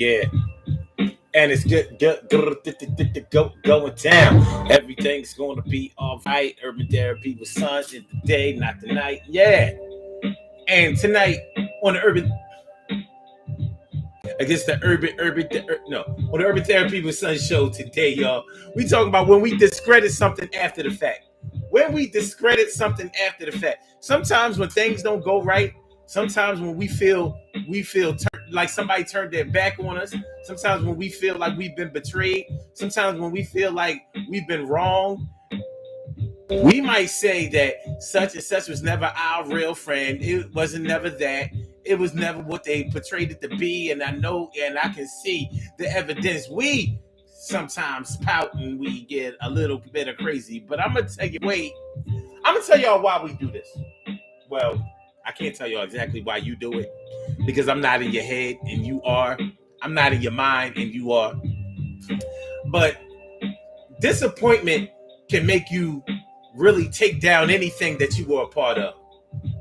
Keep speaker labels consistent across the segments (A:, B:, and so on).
A: Yeah, and it's going down. Everything's going to be all right. Urban therapy with Sons in the day, not the night. Yeah, and tonight on the urban against the no on the urban therapy with Sons show today, y'all. We talking about when we discredit something after the fact. When we discredit something after the fact. Sometimes when things don't go right. Sometimes when we feel like somebody turned their back on us. Sometimes when we feel like we've been betrayed. Sometimes when we feel like we've been wrong. We might say that such and such was never our real friend. It wasn't never that. It was never what they portrayed it to be. And I know and I can see the evidence. We sometimes pout and we get a little bit of crazy. But I'm gonna tell you, wait, I'm gonna tell y'all why we do this. Well, I can't tell y'all exactly why you do it because I'm not in your head and you are. I'm not in your mind and you are. But disappointment can make you really take down anything that you were a part of.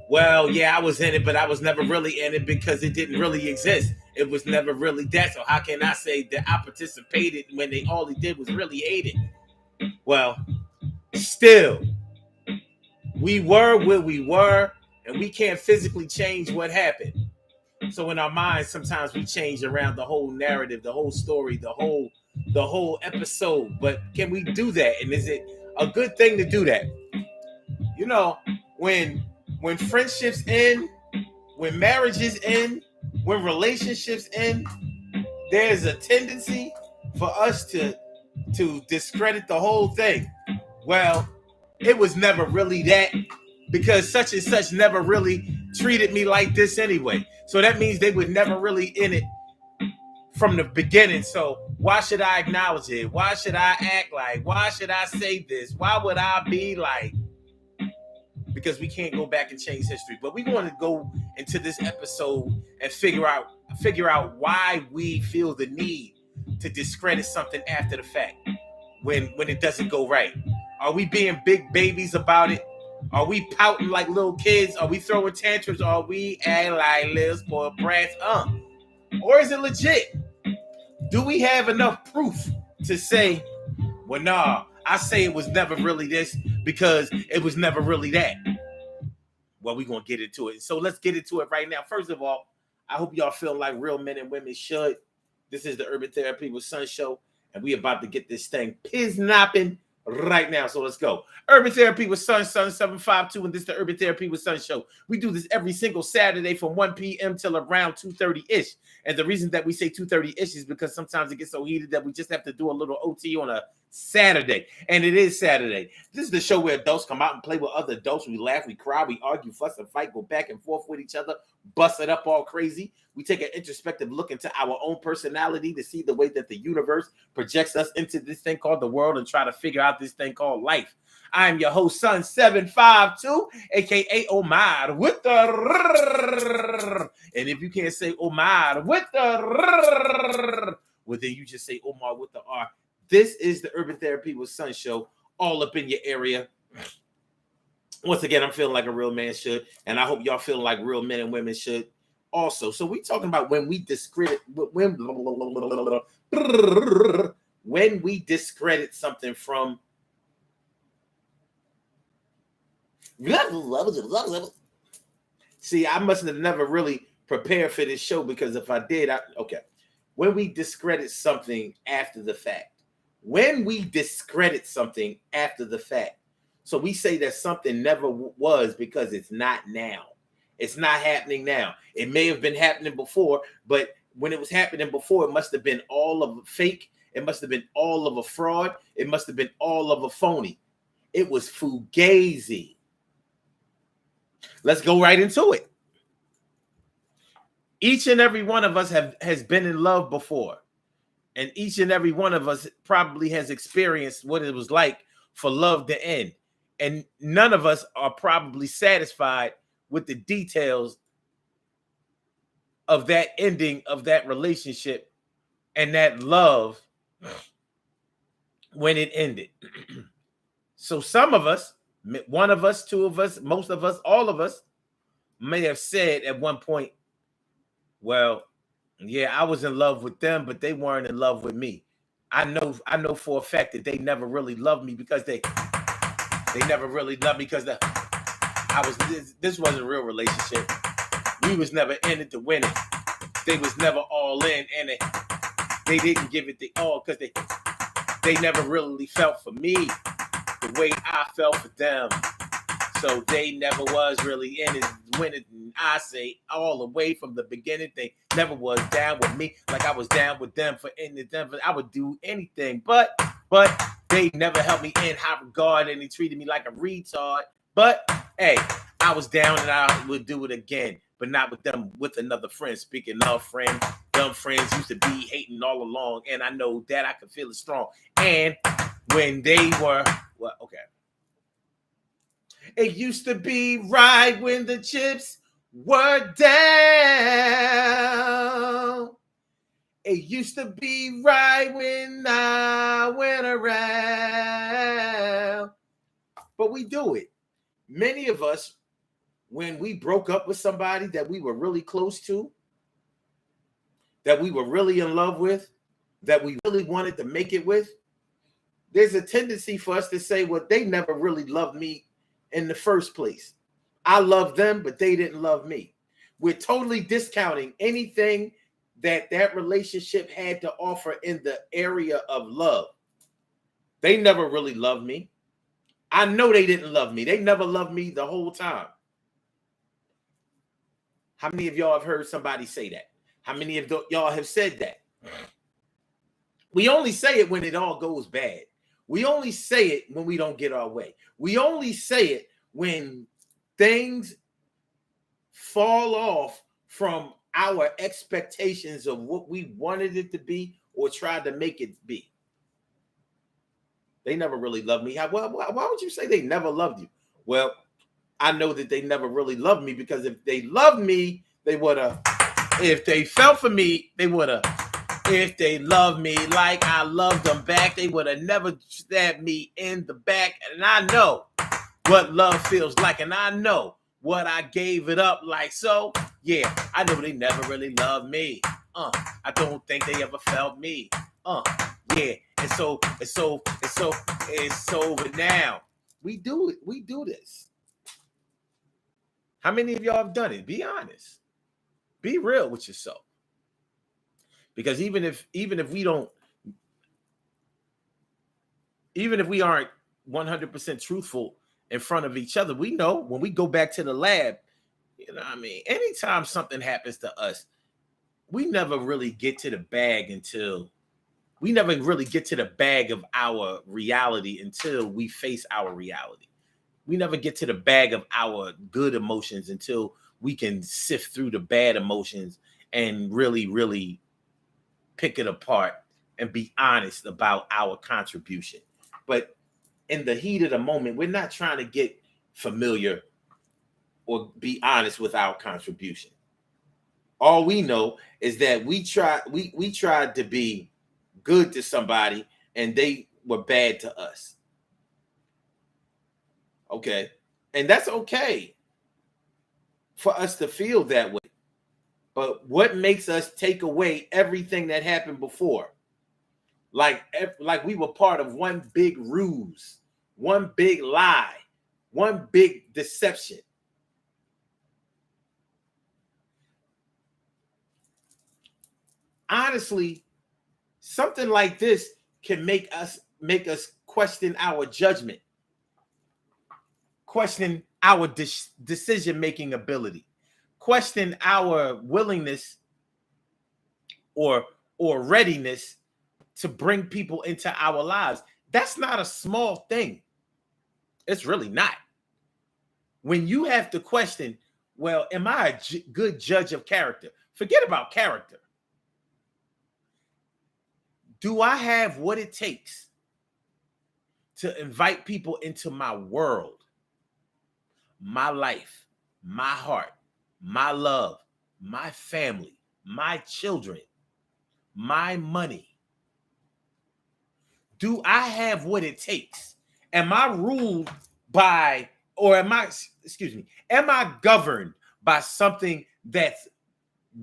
A: Well, yeah, I was in it, but I was never really in it because it didn't really exist. It was never really that. So how can I say that I participated when they all they did was really hate it? Well, still, we were where we were, and we can't physically change what happened. So in our minds, sometimes we change around the whole narrative, the whole story, the whole episode. But can we do that? And is it a good thing to do that? You know, when when friendships end, when marriages end, when relationships end, there's a tendency for us to discredit the whole thing. Well, it was never really that because such and such never really treated me like this anyway. So that means they were never really in it from the beginning. So why should I acknowledge it? Why should I act like? Why should I say this? Why would I be like? Because we can't go back and change history. But we want to go into this episode and figure out why we feel the need to discredit something after the fact when it doesn't go right. Are we being big babies about it? Are we pouting like little kids? Are we throwing tantrums? Are we acting like little spoiled brats? Or is it legit? Do we have enough proof to say, well, nah, I say it was never really this because it was never really that? Well, we're going to get into it. So let's get into it right now. First of all, I hope y'all feel like real men and women should. This is the Urban Therapy with Sun Show, and we about to get this thing piznopping right now. So let's go. Urban Therapy with Sun 752, and this is the Urban Therapy with Sun Show. We do this every single Saturday from 1 p.m. till around 2:30-ish. And the reason that we say 2:30-ish is because sometimes it gets so heated that we just have to do a little OT on a Saturday. And it is Saturday. This is the show where adults come out and play with other adults. We laugh, we cry, we argue, fuss, and fight, go back and forth with each other, bust it up all crazy. We take an introspective look into our own personality to see the way that the universe projects us into this thing called the world and try to figure out this thing called life. I am your host, Sun 752, aka Omar with the. And if you can't say Omar with the, well, then you just say Omar with the R. This is the Urban Therapy with Sun Show, all up in your area. Once again, I'm feeling like a real man should, and I hope y'all feeling like real men and women should also. So we talking about when we discredit when we discredit something from. See, I must have never really prepared for this show because if I did, okay. When we discredit something after the fact. When we discredit something after the fact. So we say that something never was because it's not now. It's not happening now. It may have been happening before, but when it was happening before, it must have been all of a fake. It must have been all of a fraud. It must have been all of a phony. It was fugazi. Let's go right into it. Each and every one of us has been in love before. And each and every one of us probably has experienced what it was like for love to end. And none of us are probably satisfied with the details of that ending of that relationship and that love when it ended. So some of us, one of us, two of us, most of us, all of us may have said at one point, well, Yeah, I was in love with them, but they weren't in love with me. I know for a fact that they never really loved me because they never really loved me because I was this wasn't a real relationship. We was never in it to win it. They was never all in, and they didn't give it the all because they never really felt for me the way I felt for them. So they never was really in it when it. I say all the way from the beginning, they never was down with me like I was down with them for in them. I would do anything, but they never held me in high regard and they treated me like a retard. But hey, I was down and I would do it again, but not with them, with another friend. Speaking of friend, dumb friends used to be hating all along, and I know that I could feel it strong. And when they were, well, okay. It used to be right when the chips were down. It used to be right when I went around. But we do it. Many of us, when we broke up with somebody that we were really close to, that we were really in love with, that we really wanted to make it with, there's a tendency for us to say, well, they never really loved me in the first place. I loved them, but they didn't love me. We're totally discounting anything that relationship had to offer in the area of love. They never really loved me. I know they didn't love me. They never loved me the whole time. How many of y'all have heard somebody say that? How many of y'all have said that? We only say it when it all goes bad. We only say it when we don't get our way. We only say it when things fall off from our expectations of what we wanted it to be or tried to make it be. They never really loved me. Why would you say they never loved you? Well, I know that they never really loved me because if they loved me, they would have. If they felt for me, they would have. If they loved me like I loved them back, they would have never stabbed me in the back. And I know what love feels like, and I know what I gave it up like. So, yeah, I know they never really loved me. I don't think they ever felt me. Yeah, and so it's over now. We do it. We do this. How many of y'all have done it? Be honest. Be real with yourself. Because even if we don't, even if we aren't 100% truthful in front of each other, we know when we go back to the lab, you know what I mean? Anytime something happens to us, we never really get to the bag until we never really get to the bag of our reality until we face our reality. We never get to the bag of our good emotions until we can sift through the bad emotions and really, really pick it apart and be honest about our contribution. But in the heat of the moment, we're not trying to get familiar or be honest with our contribution. All we know is that we tried to be good to somebody and they were bad to us. Okay. And that's okay for us to feel that way. But what makes us take away everything that happened before? Like we were part of one big ruse, one big lie, one big deception. Honestly, something like this can make us question our judgment, question our decision-making ability, question our willingness or readiness to bring people into our lives. That's not a small thing. It's really not. When you have to question, well, am I a good judge of character? Forget about character. Do I have what it takes to invite people into my world, my life, my heart, my love, my family, my children, my money? Do I have what it takes? Am I ruled by, or am I governed by something that's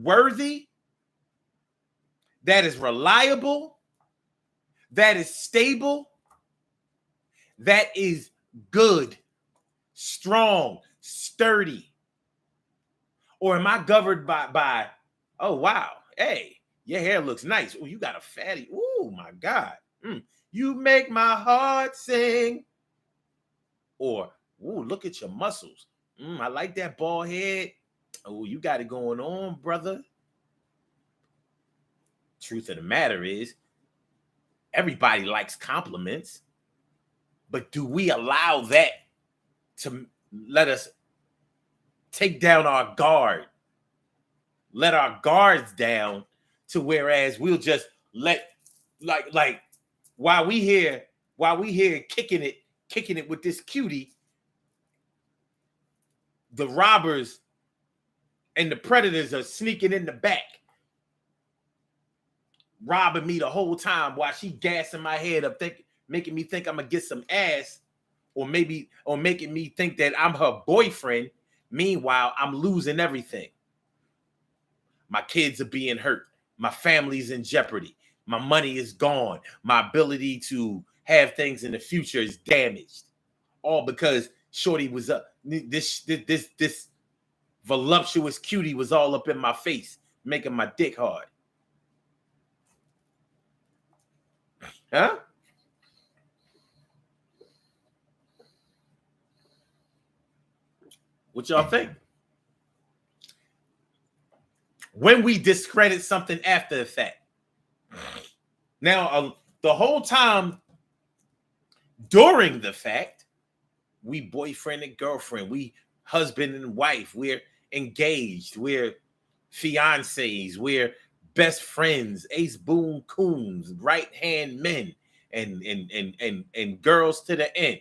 A: worthy that is reliable, that is stable, that is good, strong, sturdy? Or am I governed by oh, wow, hey, your hair looks nice. Oh, you got a fatty. Oh, my God. You make my heart sing. Or, oh, look at your muscles. I like that bald head. Oh, you got it going on, brother. Truth of the matter is, everybody likes compliments. But do we allow that to let us take down our guard? Let our guards down to whereas we'll just let like while we here kicking it with this cutie, the robbers and the predators are sneaking in the back, robbing me the whole time while she gassing my head up, making me think I'm gonna get some ass, or making me think that I'm her boyfriend. Meanwhile, I'm losing everything. My kids are being hurt. My family's in jeopardy. My money is gone. My ability to have things in the future is damaged. All because Shorty was up. This voluptuous cutie was all up in my face, making my dick hard. Huh? What y'all think? When we discredit something after the fact. Now, the whole time during the fact, we boyfriend and girlfriend, we husband and wife, we're engaged, we're fiancés, we're best friends, ace boon coons, right hand men, and girls to the end.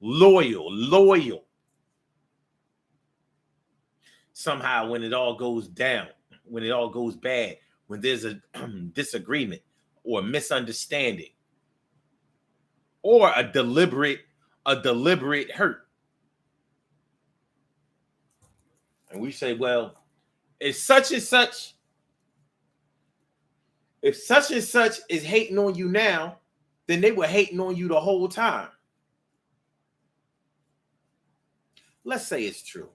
A: Loyal. Somehow, when it all goes down, when it all goes bad, when there's a disagreement or misunderstanding or a deliberate hurt, and we say, well, if such and such is hating on you now, then they were hating on you the whole time. Let's say it's true.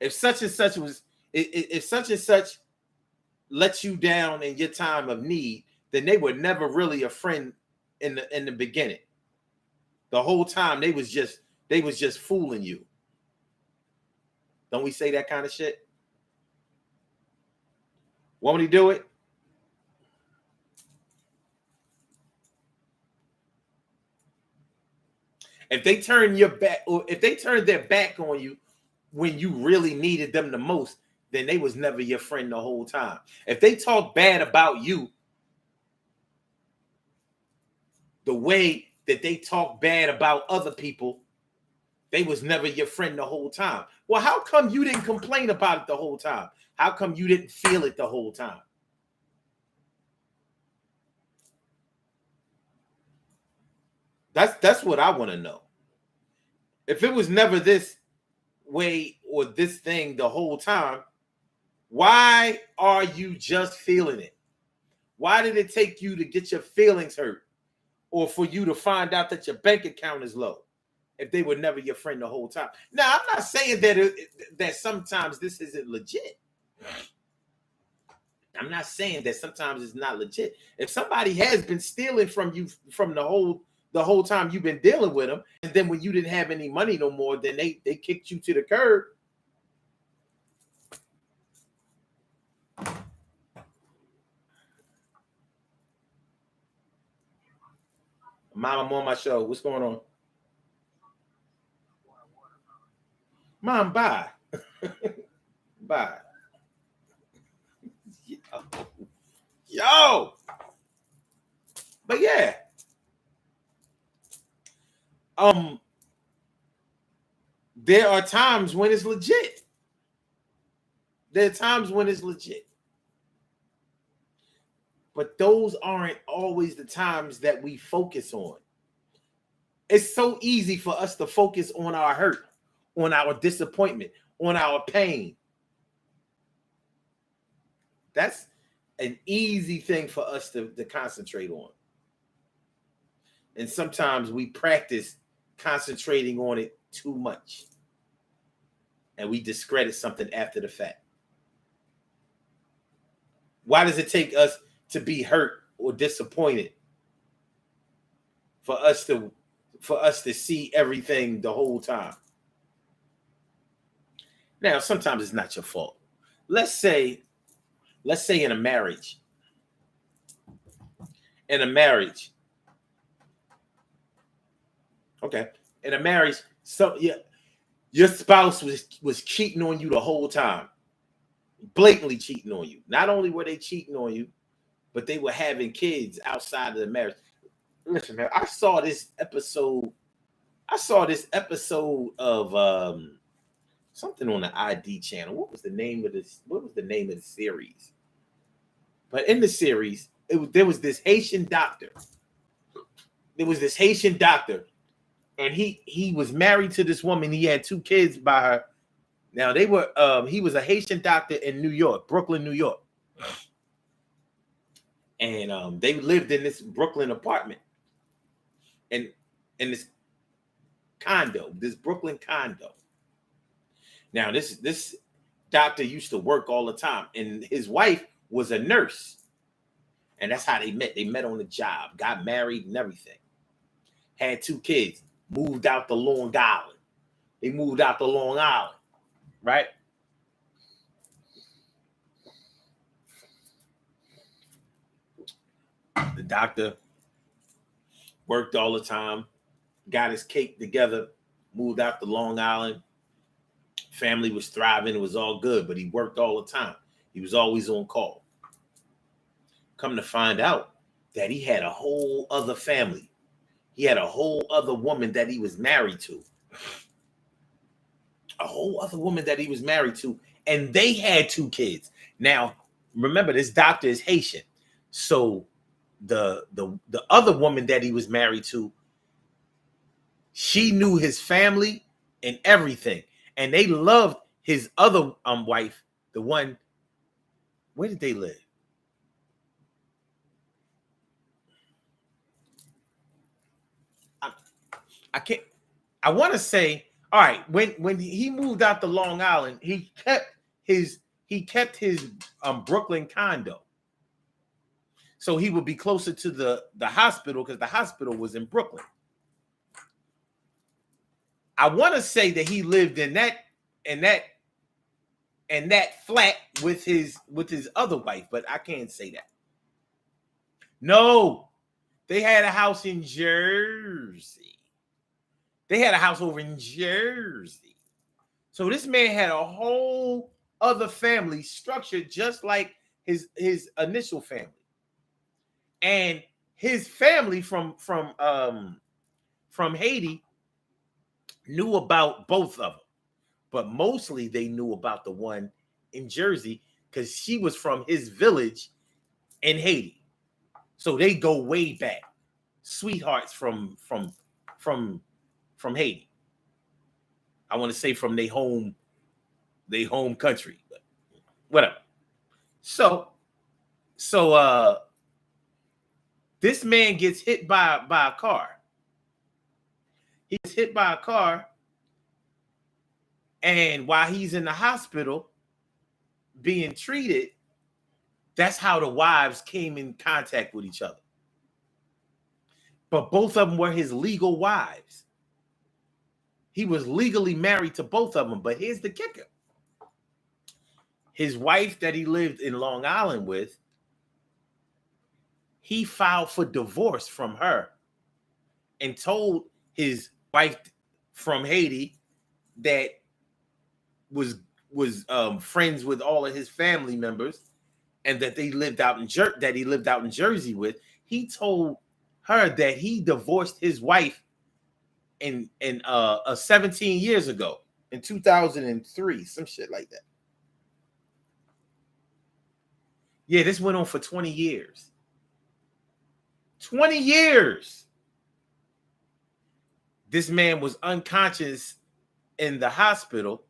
A: If such and such let you down in your time of need, then they were never really a friend in the beginning. The whole time they was just fooling you. Don't we say that kind of shit? Want me to do it? If they turn your back, or if they turn their back on you when you really needed them the most, then they was never your friend the whole time. If they talk bad about you the way that they talk bad about other people, they was never your friend the whole time. Well, how come you didn't complain about it the whole time? How come you didn't feel it the whole time? That's what I want to know. If it was never this way or this thing the whole time, why are you just feeling it? Why did it take you to get your feelings hurt or for you to find out that your bank account is low if they were never your friend the whole time? Now, I'm not saying that sometimes this isn't legit. I'm not saying that sometimes it's not legit. If somebody has been stealing from you from the whole time you've been dealing with them, and then when you didn't have any money no more, then they kicked you to the curb. Mom, I'm on my show. What's going on? Mom, bye. Bye. Yo. But yeah. There are times when it's legit. There are times when it's legit. But those aren't always the times that we focus on. It's so easy for us to focus on our hurt, on our disappointment, on our pain. an easy thing for us to concentrate on. And sometimes we practice concentrating on it too much. And we discredit something after the fact. Why does it take us to be hurt or disappointed for us to see everything the whole time? Now, sometimes it's not your fault. Let's say in a marriage. Okay. In a marriage, your spouse was cheating on you the whole time. Blatantly cheating on you. Not only were they cheating on you, but they were having kids outside of the marriage. Listen, man, I saw this episode of something on the ID channel. What was the name of the series? But in the series, there was this Haitian doctor. And he was married to this woman. He had 2 kids by her. Now he was a Haitian doctor in New York, Brooklyn, New York. And they lived in this Brooklyn apartment. And in this Brooklyn condo. Now, this doctor used to work all the time, and his wife was a nurse. And that's how they met. They met on the job, got married and everything. Had 2 kids, moved out to Long Island. They moved out to Long Island, right? The doctor worked all the time, got his cake together, moved out to Long Island. Family was thriving. It was all good, but he worked all the time. He was always on call. Come to find out that he had a whole other family. He had a whole other woman that he was married to. And they had 2 kids. Now, remember, this doctor is Haitian. So the other woman that he was married to, she knew his family and everything. And they loved his other wife, the one. Where did they live? I can't. I want to say, all right. When he moved out to Long Island, he kept his Brooklyn condo, so he would be closer to the hospital because the hospital was in Brooklyn. I want to say that he lived in that flat with his other wife, but I can't say that. No, they had a house in Jersey. They had a house over in Jersey. So this man had a whole other family structured just like his initial family. And his family from Haiti knew about both of them. But mostly they knew about the one in Jersey because she was from his village in Haiti. So they go way back. Sweethearts from Haiti. I want to say from their home country, but whatever. So this man gets hit by a car. He gets hit by a car, and while he's in the hospital being treated, that's how the wives came in contact with each other. But both of them were his legal wives. He was legally married to both of them. But here's the kicker. His wife that he lived in Long Island with, he filed for divorce from her and told his wife from Haiti that was friends with all of his family members and that he lived out in Jersey with. He told her that he divorced his wife in 17 years ago, in 2003, some shit like that. Yeah, this went on for 20 years. 20 years. This man was unconscious in the hospital,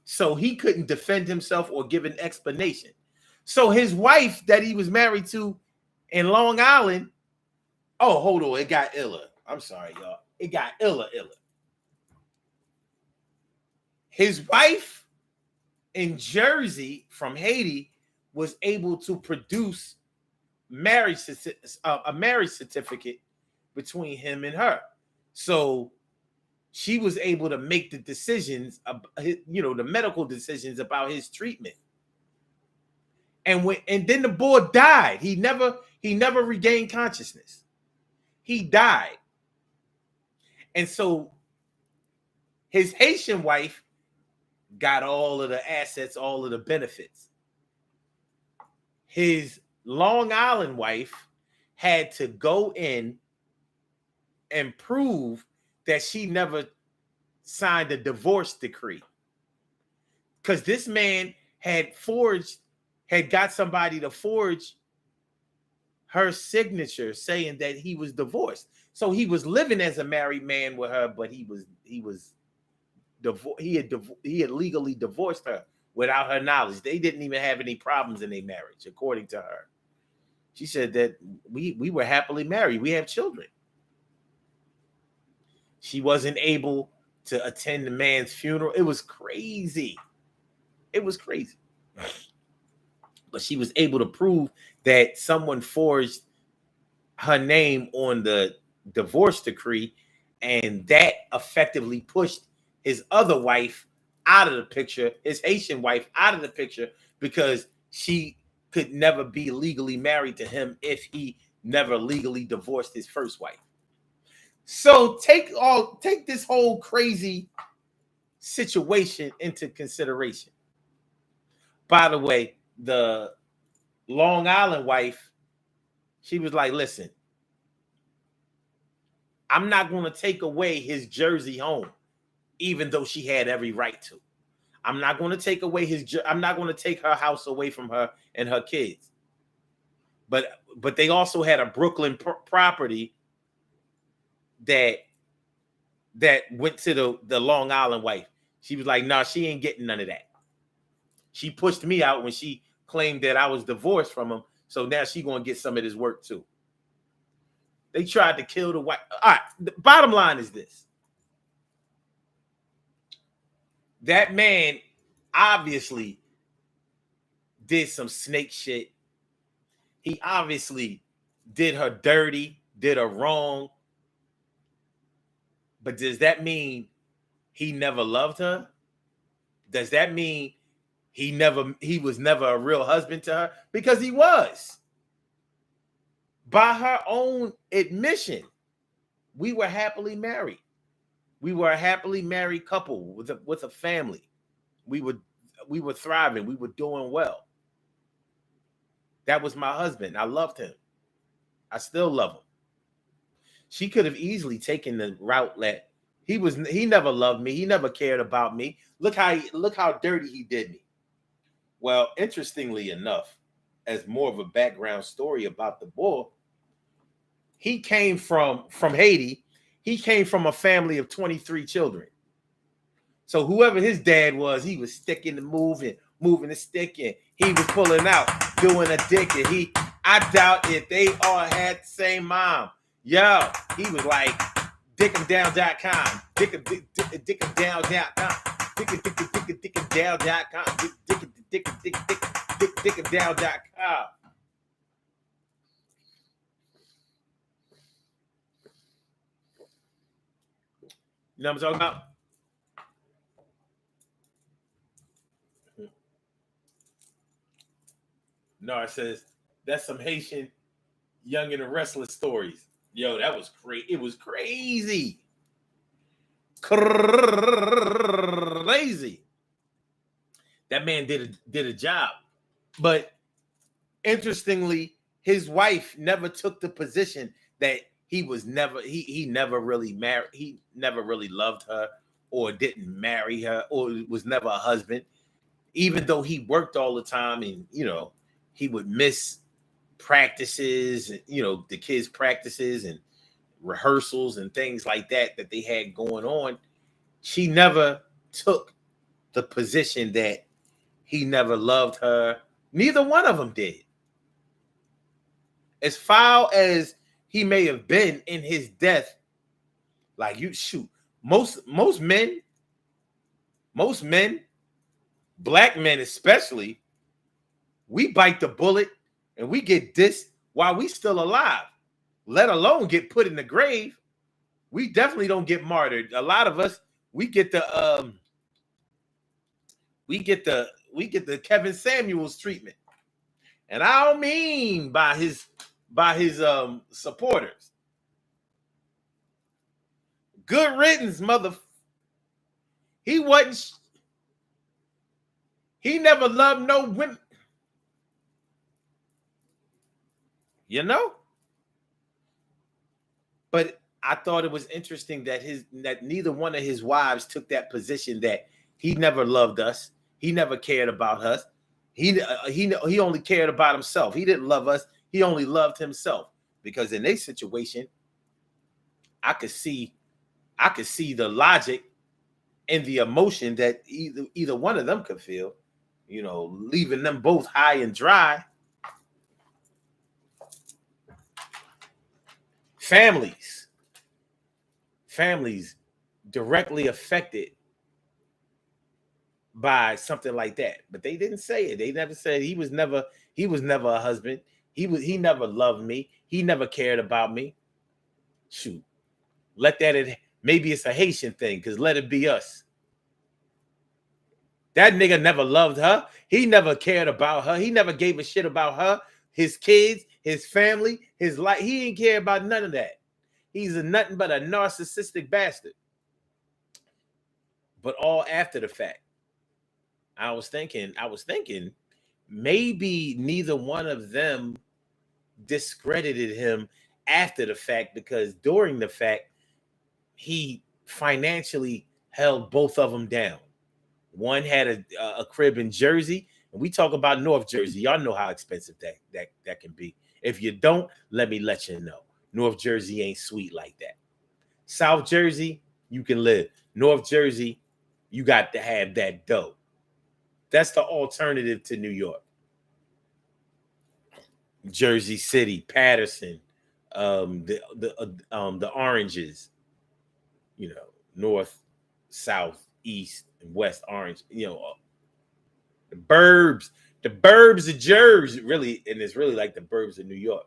A: so he couldn't defend himself or give an explanation. So his wife that he was married to in Long Island, oh, hold on, it got iller. I'm sorry, y'all. It got iller. His wife in Jersey from Haiti was able to produce a marriage certificate between him and her. So she was able to make the decisions, the medical decisions about his treatment. And then the boy died. He never regained consciousness. He died. And so his Haitian wife got all of the assets, all of the benefits. His Long Island wife had to go in and prove that she never signed a divorce decree. Because this man had got somebody to forge her signature saying that he was divorced. So he was living as a married man with her, but he had legally divorced her without her knowledge. They didn't even have any problems in their marriage, according to her. She said that we were happily married. We have children. She wasn't able to attend the man's funeral. It was crazy. But she was able to prove that someone forged her name on the divorce decree, and that effectively pushed his other wife out of the picture, his Haitian wife out of the picture, because she could never be legally married to him if he never legally divorced his first wife. So take this whole crazy situation into consideration. By the way, the Long Island wife, she was like, listen, I'm not going to take away his Jersey home, even though she had every right to. I'm not going to take her house away from her and her kids. But they also had a Brooklyn property that went to the Long Island wife. She was like, nah, she ain't getting none of that. She pushed me out when she claimed that I was divorced from him. So now she going to get some of this work too. They tried to kill the wife. All right, the bottom line is this. That man obviously did some snake shit. He obviously did her dirty, did her wrong. But does that mean he never loved her? Does that mean he was never a real husband to her? Because he was. By her own admission, we were happily married. We were a happily married couple with a family. We were thriving. We were doing well. That was my husband. I loved him. I still love him. She could have easily taken the route that he never loved me. He never cared about me. Look how dirty he did me. Well, interestingly enough, as more of a background story about the boy, he came from Haiti. He came from a family of 23 children. So whoever his dad was, he was sticking the moving the stick, and he was pulling out, doing a dick, and I doubt if they all had the same mom. Yo, he was like dickemdown.com, dickemdown.com, dickemdown.com, dickemdown.com. You know what I'm talking about? No, it says that's some Haitian Young and the Restless stories. Yo, that was great. It was crazy. Crazy. That man did a job. But interestingly, his wife never took the position that he never really married. He never really loved her or didn't marry her or was never a husband. Even though he worked all the time and, he would miss practices, the kids' practices and rehearsals and things like that they had going on. She never took the position that he never loved her Neither one of them did. As foul as he may have been in his death, like you shoot, most men, black men especially, we bite the bullet and we get dissed while we still alive, let alone get put in the grave. We definitely don't get martyred. A lot of us, we get the Kevin Samuels treatment. And I don't mean by his supporters. Good riddance, mother. He never loved no women. You know? But I thought it was interesting that neither one of his wives took that position that he never loved us. He never cared about us. He only cared about himself. He didn't love us. He only loved himself. Because in their situation, I could see the logic and the emotion that either one of them could feel, leaving them both high and dry. Families directly affected by something like that, but they didn't say it. They never said he was never a husband. He never loved me. He never cared about me. Shoot, maybe it's a Haitian thing, because let it be us. That nigga never loved her. He never cared about her. He never gave a shit about her, his kids, his family, his life. He didn't care about none of that. He's nothing but a narcissistic bastard. But all after the fact. I was thinking, maybe neither one of them discredited him after the fact, because during the fact, he financially held both of them down. One had a crib in Jersey, and we talk about North Jersey. Y'all know how expensive that can be. If you don't, let you know. North Jersey ain't sweet like that. South Jersey, you can live. North Jersey, you got to have that dough. That's the alternative to New York. Jersey City, Patterson, the oranges, north, south, east, and west orange, the burbs of Jersey, really, and it's really like the burbs of New York.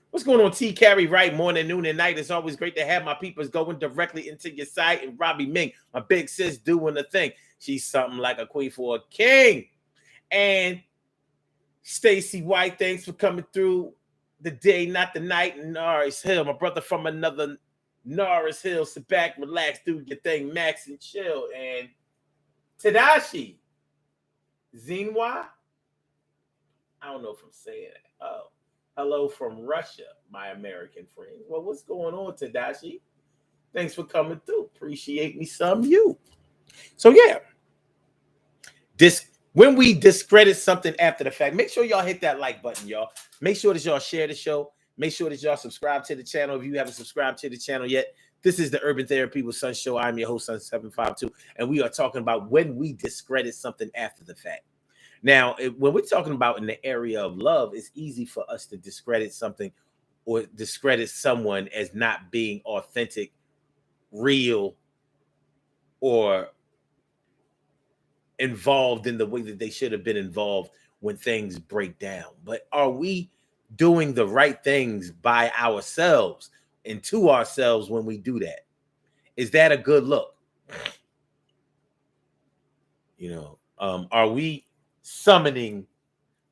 A: What's going on, T. Carey? Right, morning, noon, and night. It's always great to have my peoples going directly into your site. And Robbie Ming, my big sis, doing the thing. She's something like a queen for a king. And Stacy White, thanks for coming through the day, not the night. And Norris Hill, my brother from another Norris Hill. Sit back, relax, do your thing, max and chill. And Tadashi Zinwa, I don't know if I'm saying it. Oh. Hello from Russia, my American friend. Well, what's going on, Tadashi? Thanks for coming through. Appreciate me some you. So yeah, when we discredit something after the fact, make sure y'all hit that like button, y'all. Make sure that y'all share the show. Make sure that y'all subscribe to the channel if you haven't subscribed to the channel yet. This is the Urban Therapy with Sun Show. I'm your host, Sun752, and we are talking about when we discredit something after the fact. Now, when we're talking about in the area of love, it's easy for us to discredit something or discredit someone as not being authentic, real, or involved in the way that they should have been involved when things break down. But are we doing the right things by ourselves and to ourselves when we do that? Is that a good look? Are we summoning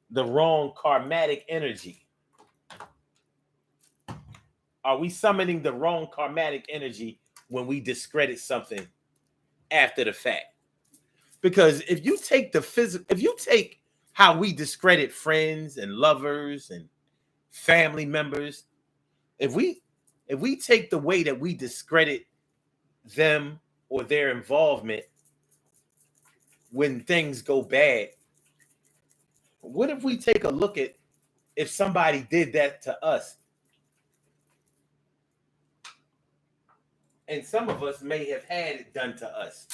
A: the wrong karmatic energy? Are we summoning the wrong karmatic energy when we discredit something after the fact? Because if you take how we discredit friends and lovers and family members, if we take the way that we discredit them or their involvement when things go bad, what if we take a look at if somebody did that to us? And some of us may have had it done to us.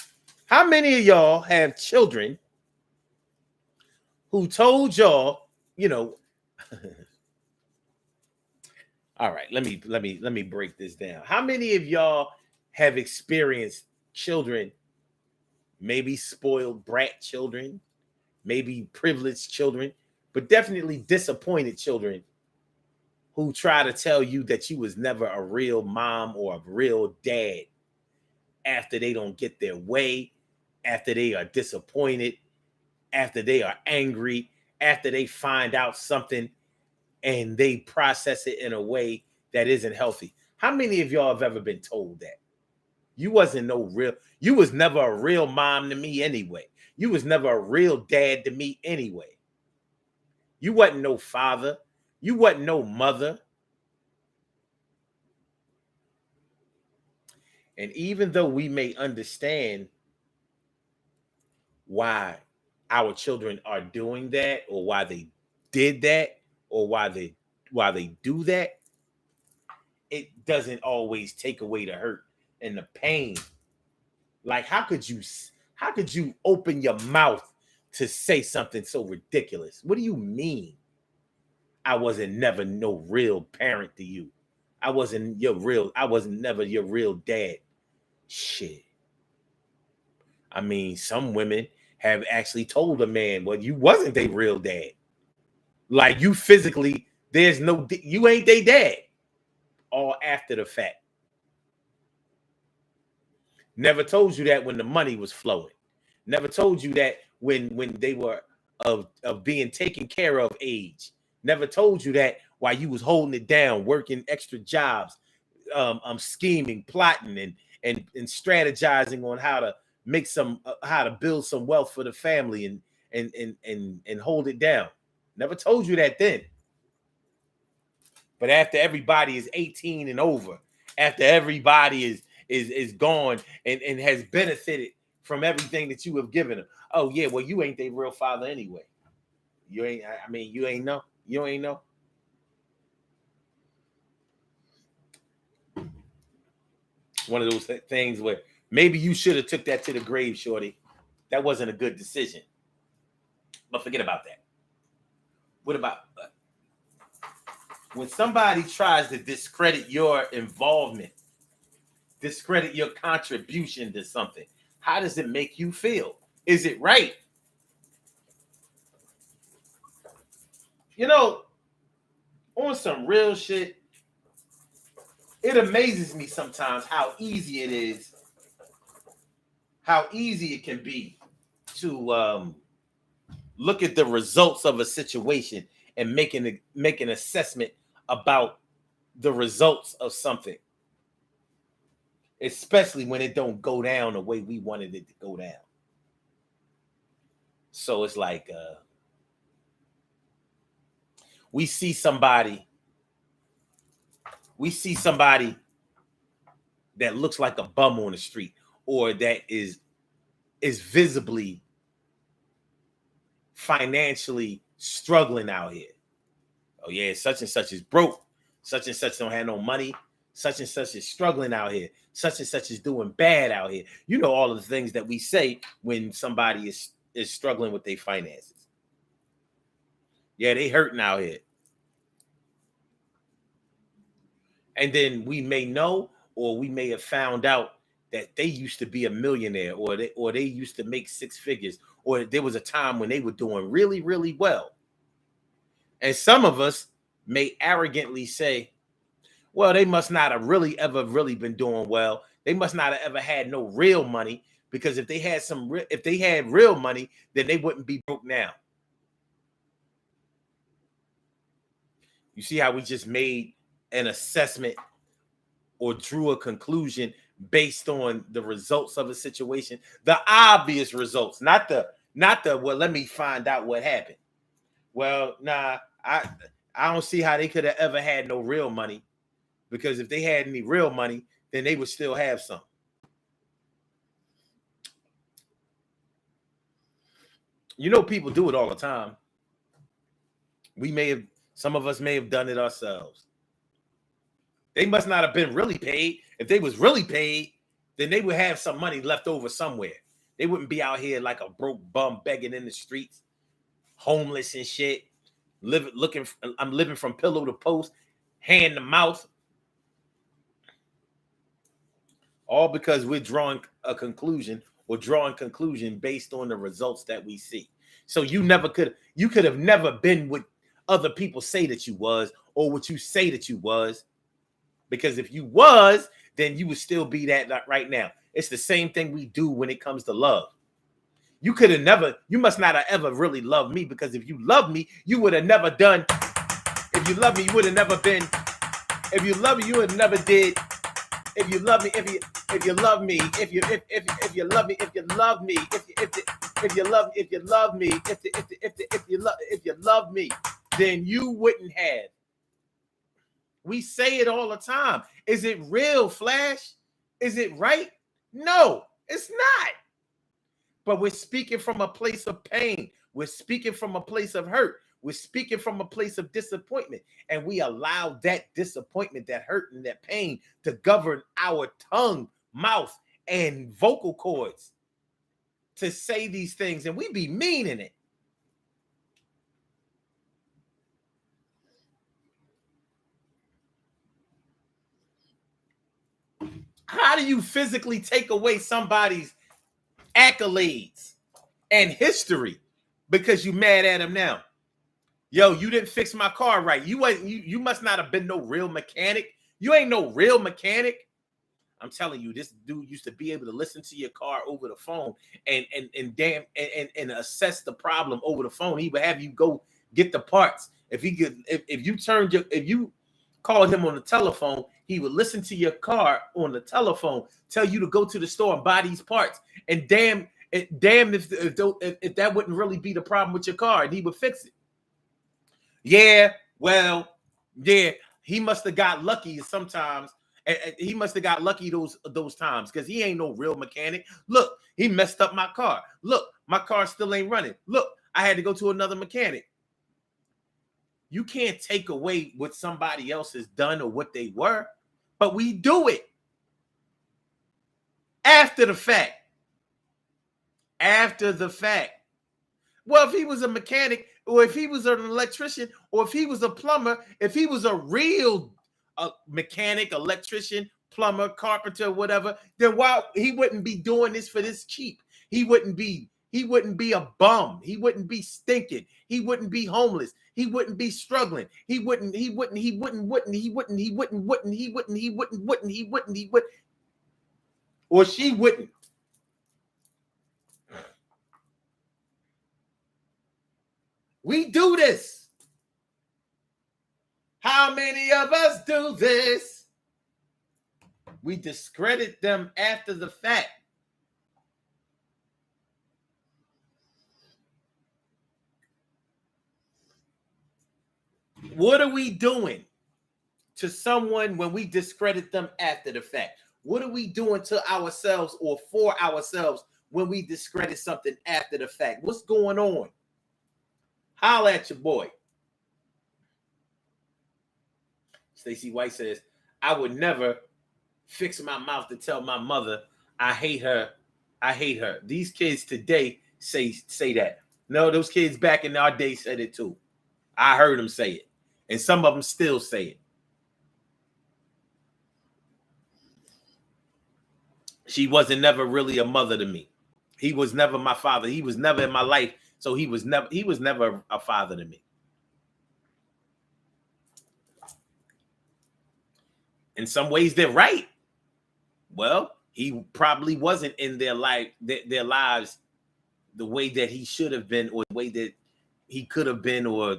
A: How many of y'all have children who told y'all, you know, all right, let me break this down. How many of y'all have experienced children, maybe spoiled brat children, maybe privileged children, but definitely disappointed children who try to tell you that you was never a real mom or a real dad after they don't get their way, after they are disappointed, after they are angry, after they find out something and they process it in a way that isn't healthy? How many of y'all have ever been told that? You was never a real mom to me anyway. You was never a real dad to me anyway. You wasn't no father. You wasn't no mother. And even though we may understand why our children are doing that, or why they did that, or why they do that, it doesn't always take away the hurt and the pain. Like, how could you open your mouth to say something so ridiculous? What do you mean? I wasn't never no real parent to you. I wasn't never your real dad. Shit. I mean, some women have actually told a man, well, you wasn't their real dad. Like, you physically, you ain't their dad. All after the fact. Never told you that when the money was flowing. Never told you that when they were of being taken care of age. Never told you that while you was holding it down, working extra jobs, scheming, plotting, and strategizing on how to make how to build some wealth for the family and hold it down. Never told you that then. But after everybody is 18 and over, after everybody is gone and has benefited from everything that you have given them, oh yeah, well, you ain't their real father anyway. You ain't. I mean, you ain't know. You ain't know. One of those things where maybe you should have took that to the grave, shorty. That wasn't a good decision. But forget about that. What about when somebody tries to discredit your involvement, discredit your contribution to something? How does it make you feel? Is it right? You know, on some real shit, it amazes me sometimes how easy it is, how easy it can be to look at the results of a situation and make an assessment about the results of something, especially when it don't go down the way we wanted it to go down. So it's like we see somebody that looks like a bum on the street, or that is visibly financially struggling out here. Oh yeah, such and such is broke. Such and such don't have no money. Such and such is struggling out here. Such and such is doing bad out here. You know, all of the things that we say when somebody is struggling with their finances. Yeah, they hurting out here. And then we may know, or we may have found out that they used to be a millionaire, or they used to make six figures, or there was a time when they were doing really, really well. And some of us may arrogantly say, well, they must not have ever been doing well. They must not have ever had no real money, because if they had real money, then they wouldn't be broke now. You see how we just made an assessment or drew a conclusion based on the results of a situation, the obvious results, not the well, let me find out what happened. Well, nah, I don't see how they could have ever had no real money, because if they had any real money, then they would still have some. You know, people do it all the time. Some of us may have done it ourselves. They must not have been really paid. If they was really paid, then they would have some money left over somewhere. They wouldn't be out here like a broke bum begging in the streets. homeless and shit, I'm living from pillow to post, hand to mouth, all because we're drawing conclusion based on the results that we see. So you could have never been what other people say that you was, or what you say that you was, because if you was, then you would still be that right now. It's the same thing we do when it comes to love. You must not have ever really loved me, because if you loved me, you would have never done. If you love me, you would have never been. If you love me, you would have never did. If you love me, if you love me, if you love me, if you love me, if you love me, then you wouldn't have. We say it all the time. Is it real, Flash? Is it right? No, it's not. But we're speaking from a place of pain. We're speaking from a place of hurt. We're speaking from a place of disappointment. And we allow that disappointment, that hurt, and that pain to govern our tongue, mouth, and vocal cords to say these things. And we be meaning it. How do you physically take away somebody's accolades and history because you mad at him now? Yo, you didn't fix my car right. You must not have been no real mechanic. You ain't no real mechanic. I'm telling you, this dude used to be able to listen to your car over the phone and assess the problem over the phone. He would have you go get the parts. If you called him on the telephone, he would listen to your car on the telephone, tell you to go to the store and buy these parts. And damn if that wouldn't really be the problem with your car, and he would fix it. Yeah, well, yeah, he must have got lucky sometimes. He must have got lucky those times, because he ain't no real mechanic. Look, he messed up my car. Look, my car still ain't running. Look, I had to go to another mechanic. You can't take away what somebody else has done or what they were, but we do it after the fact. After the fact. Well, if he was a mechanic, or if he was an electrician, or if he was a plumber, if he was a real mechanic, electrician, plumber, carpenter, whatever, then why he wouldn't be doing this for this cheap? He wouldn't be a bum. He wouldn't be stinking. He wouldn't be homeless. He wouldn't be struggling. He wouldn't, or she wouldn't. We do this. How many of us do this? We discredit them after the fact. What are we doing to someone when we discredit them after the fact? What are we doing to ourselves or for ourselves when we discredit something after the fact? What's going on? Holla at your boy. Stacey White says, I would never fix my mouth to tell my mother I hate her. I hate her. These kids today say that. No, those kids back in our day said it too. I heard them say it. And some of them still say it. She wasn't never really a mother to me. He was never my father. He was never in my life. So he was never a father to me. In some ways, they're right. Well, he probably wasn't in their lives the way that he should have been, or the way that he could have been, or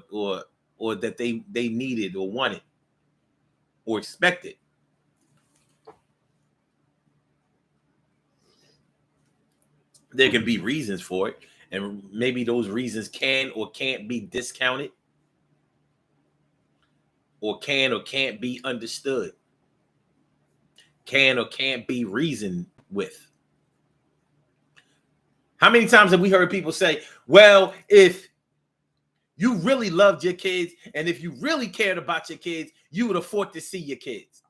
A: that they needed or wanted or expected. There can be reasons for it, and maybe those reasons can or can't be discounted, or can or can't be understood, can or can't be reasoned with. How many times have we heard people say, well, if you really loved your kids, and if you really cared about your kids, you would have fought to see your kids?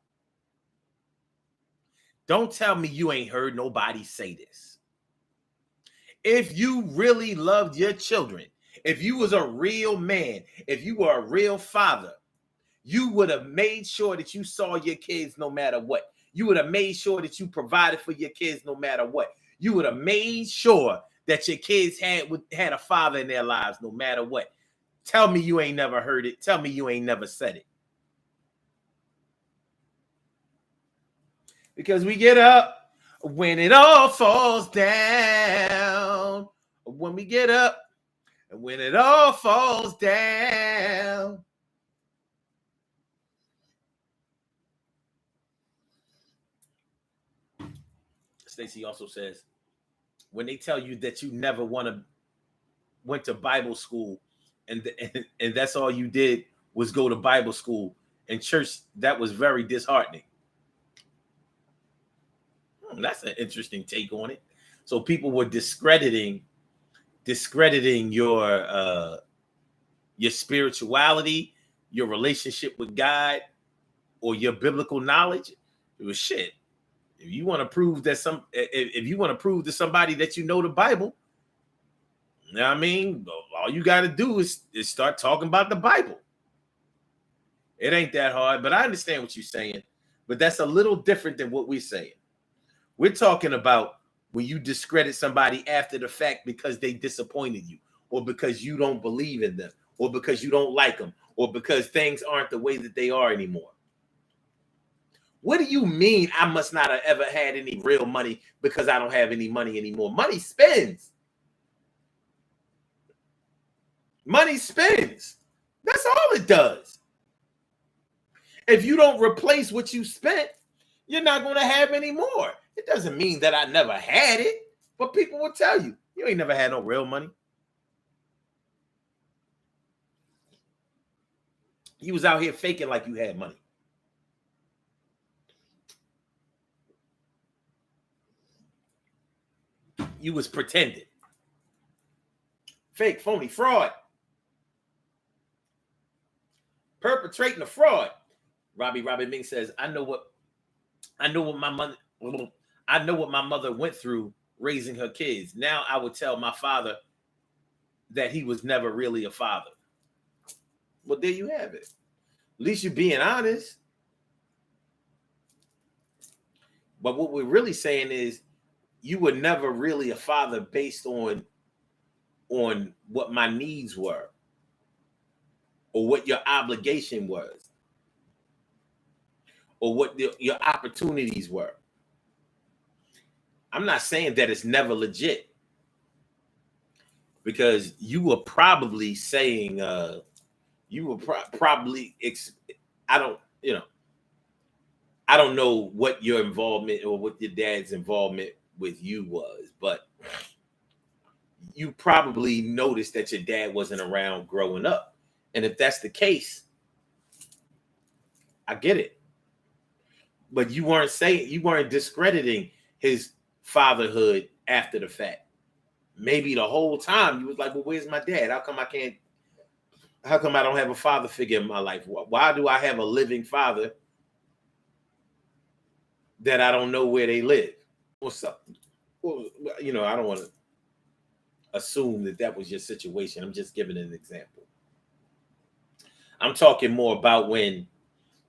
A: Don't tell me you ain't heard nobody say this. If you really loved your children, If you was a real man, if you were a real father, you would have made sure that you saw your kids no matter what. You would have made sure that you provided for your kids no matter what. You would have made sure that your kids had a father in their lives no matter what. Tell me you ain't never heard it. Tell me you ain't never said it. Because we get up when it all falls down. When we get up and when it all falls down. Stacy also says, when they tell you that you never went to Bible school and that's all you did was go to Bible school and church, that was very disheartening. That's an interesting take on it. So people were discrediting your spirituality, your relationship with God, or your biblical knowledge. It was shit. If you want to prove to somebody that you know the Bible, you know what I mean? All you got to do is start talking about the Bible. It ain't that hard, but I understand what you're saying. But that's a little different than what we're saying. We're talking about when you discredit somebody after the fact because they disappointed you, or because you don't believe in them, or because you don't like them, or because things aren't the way that they are anymore. What do you mean I must not have ever had any real money because I don't have any money anymore? Money spends. Money spends. That's all it does. If you don't replace what you spent, you're not going to have any more. It doesn't mean that I never had it, but people will tell you, you ain't never had no real money. You was out here faking like you had money. You was pretending. Fake, phony, fraud. Perpetrating a fraud. Robbie Ming says, I know what my mother went through raising her kids. Now I would tell my father that he was never really a father. Well, there you have it. At least you're being honest. But what we're really saying is you were never really a father based on what my needs were or what your obligation was or what your opportunities were. I'm not saying that it's never legit, because you were probably saying I don't know what your involvement or what your dad's involvement with you was, but you probably noticed that your dad wasn't around growing up. And if that's the case, I get it. But you weren't discrediting his fatherhood after the fact. Maybe the whole time you was like, well, where's my dad? How come I don't have a father figure in my life? Why do I have a living father that I don't know where they live? What's up? Well, I don't want to assume that was your situation. I'm just giving an example. I'm talking more about when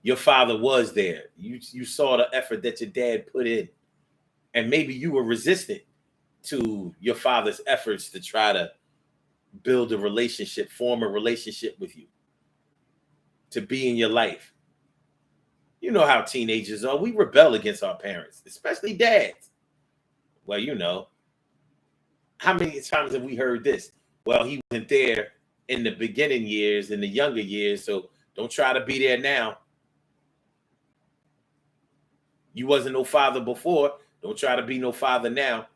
A: your father was there. You saw the effort that your dad put in, and maybe you were resistant to your father's efforts to try to build a relationship, form a relationship with you, to be in your life. You know how teenagers are. We rebel against our parents, especially dads. Well, how many times have we heard this? Well, he wasn't there in the beginning years, in the younger years, so don't try to be there now. You wasn't no father before. Don't try to be no father now.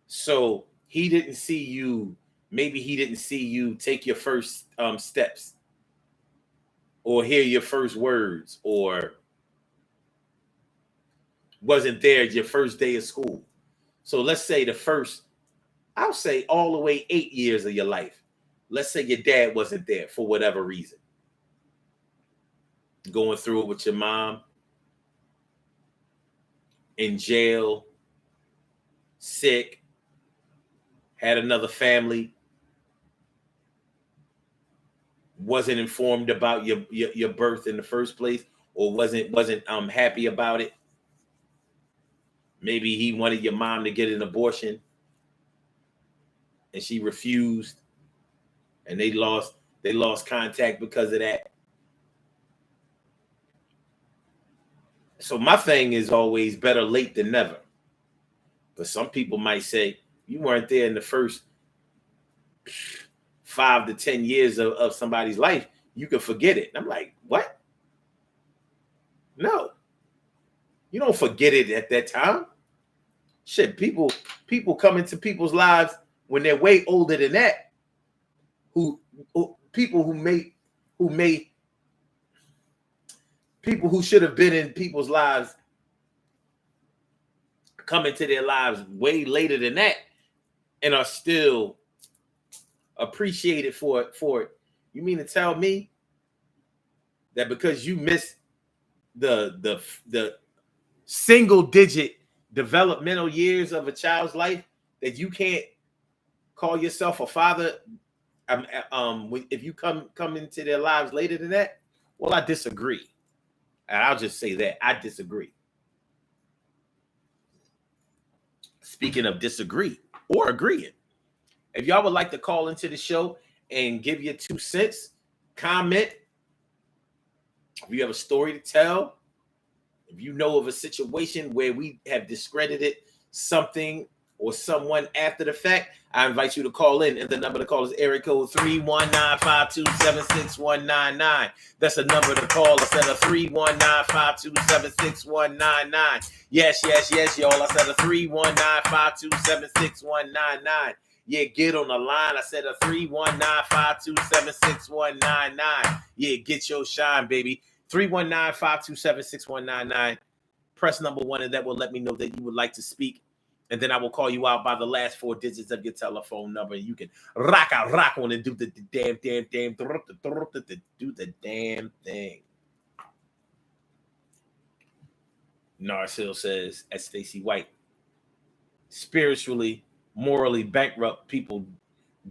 A: So he didn't see you. Maybe he didn't see you take your first steps or hear your first words, or wasn't there your first day of school. So let's say I'll say all the way 8 years of your life. Let's say your dad wasn't there for whatever reason. Going through it with your mom, in jail, sick, had another family, wasn't informed about your birth in the first place, or wasn't happy about it. Maybe he wanted your mom to get an abortion and she refused, and they lost contact because of that. So my thing is always better late than never. But some people might say, you weren't there in the first 5 to 10 years of somebody's life. You can forget it. And I'm like, what? No. You don't forget it at that time. Shit, people come into people's lives when they're way older than that. People who should have been in people's lives come into their lives way later than that and are still appreciated for it. You mean to tell me that because you missed the single digit developmental years of a child's life that you can't call yourself a father if you come into their lives later than that? Well, I disagree. And I'll just say that I disagree. Speaking of disagree or agreeing, if y'all would like to call into the show and give your 2 cents, comment. If you have a story to tell, if you know of a situation where we have discredited something or someone after the fact, I invite you to call in. And the number to call is area code 319-527-6199. That's a number to call instead of 319-527-6199. Yes, y'all. I said a 319-527-6199. Yeah, get on the line. I said a 319-527-6199. Yeah, get your shine, baby. 319-527-6199. Press number 1, and that will let me know that you would like to speak. And then I will call you out by the last 4 digits of your telephone number. You can rock on and do the damn, do the damn thing. Narsil says, as Stacey White, spiritually, morally bankrupt people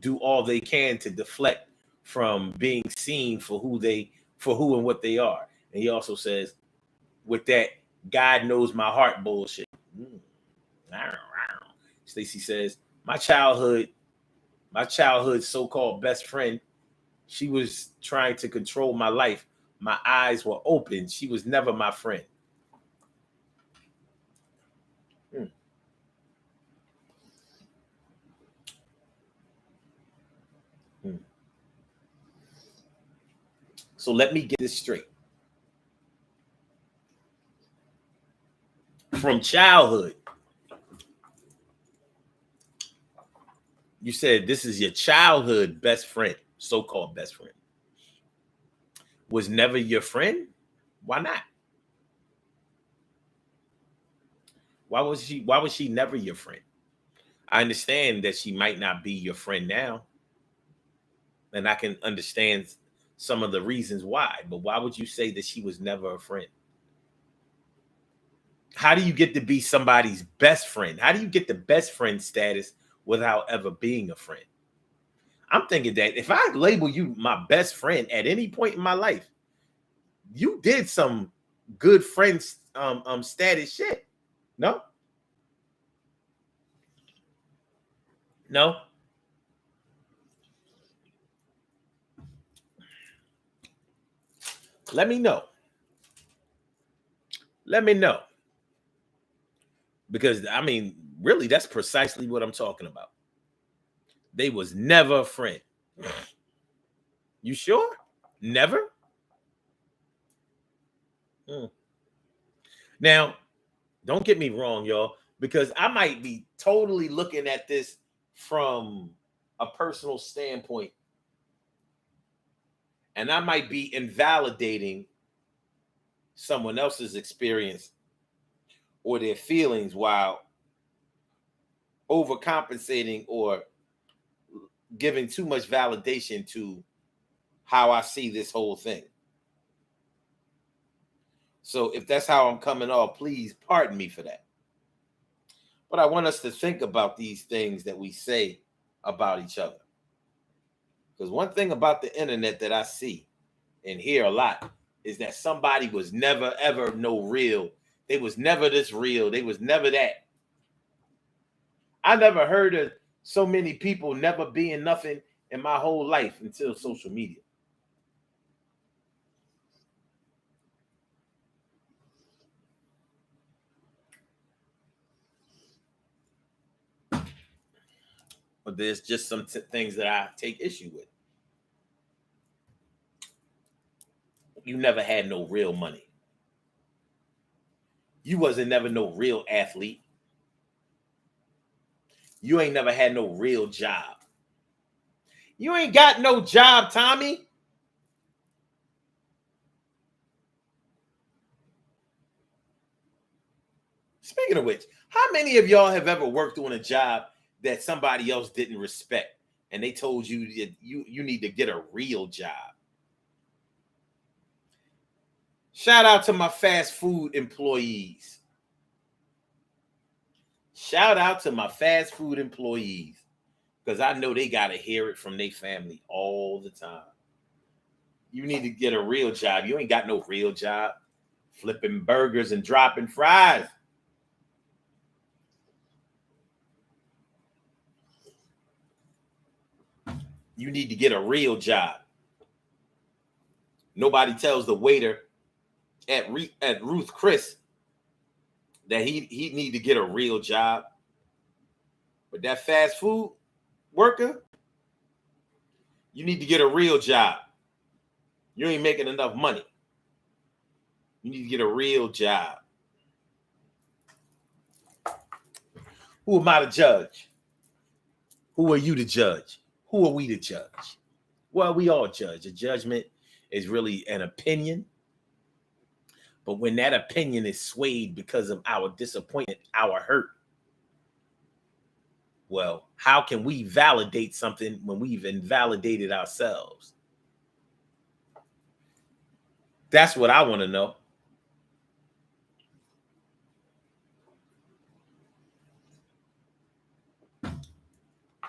A: do all they can to deflect from being seen for who and what they are. And he also says, with that, God knows my heart bullshit. Stacey says, my childhood so-called best friend, she was trying to control my life. My eyes were open. She was never my friend. So let me get this straight. From childhood, you said this is your childhood best friend, so-called best friend, was never your friend? Why not? Why was she never your friend? I understand that she might not be your friend now, and I can understand some of the reasons why, but why would you say that she was never a friend? How do you get to be somebody's best friend? How do you get the best friend status without ever being a friend? I'm thinking that if I label you my best friend at any point in my life, you did some good friends status shit. No? No? Let me know. Let me know. Because, I mean, really, that's precisely what I'm talking about. They was never a friend. You sure? Never? Now, don't get me wrong, y'all, because I might be totally looking at this from a personal standpoint, and I might be invalidating someone else's experience or their feelings while overcompensating or giving too much validation to how I see this whole thing. So if that's how I'm coming off, please pardon me for that. But I want us to think about these things that we say about each other. Because one thing about the internet that I see and hear a lot is that somebody was never, ever no real. They was never this real. They was never that. I never heard of so many people never being nothing in my whole life until social media. But there's just some things that I take issue with. You never had no real money. You wasn't never no real athlete. You ain't never had no real job. You ain't got no job, Tommy. Speaking of which, how many of y'all have ever worked on a job that somebody else didn't respect and they told you that you need to get a real job? Shout out to my fast food employees. Shout out to my fast food employees, because I know they got to hear it from their family all the time. You need to get a real job. You ain't got no real job. Flipping burgers and dropping fries. You need to get a real job. Nobody tells the waiter at Ruth Chris that he need to get a real job. But that fast food worker, you need to get a real job. You ain't making enough money. You need to get a real job. Who am I to judge? Who are you to judge? Who are we to judge? Well, we all judge. A judgment is really an opinion. But when that opinion is swayed because of our disappointment, our hurt, well, how can we validate something when we've invalidated ourselves? That's what I want to know.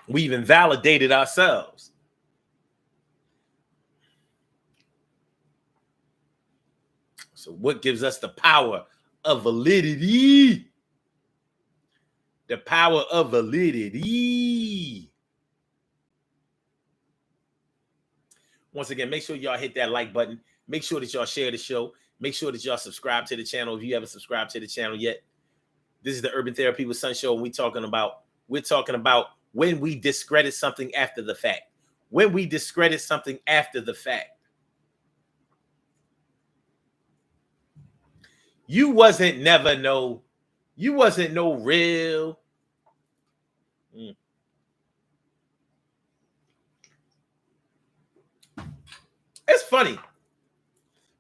A: We've invalidated ourselves. So what gives us the power of validity? The power of validity. Once again, make sure y'all hit that like button. Make sure that y'all share the show. Make sure that y'all subscribe to the channel if you haven't subscribed to the channel yet. This is the Urban Therapy with Sun Show, and we're talking about when we discredit something after the fact. When we discredit something after the fact. You wasn't no real. It's funny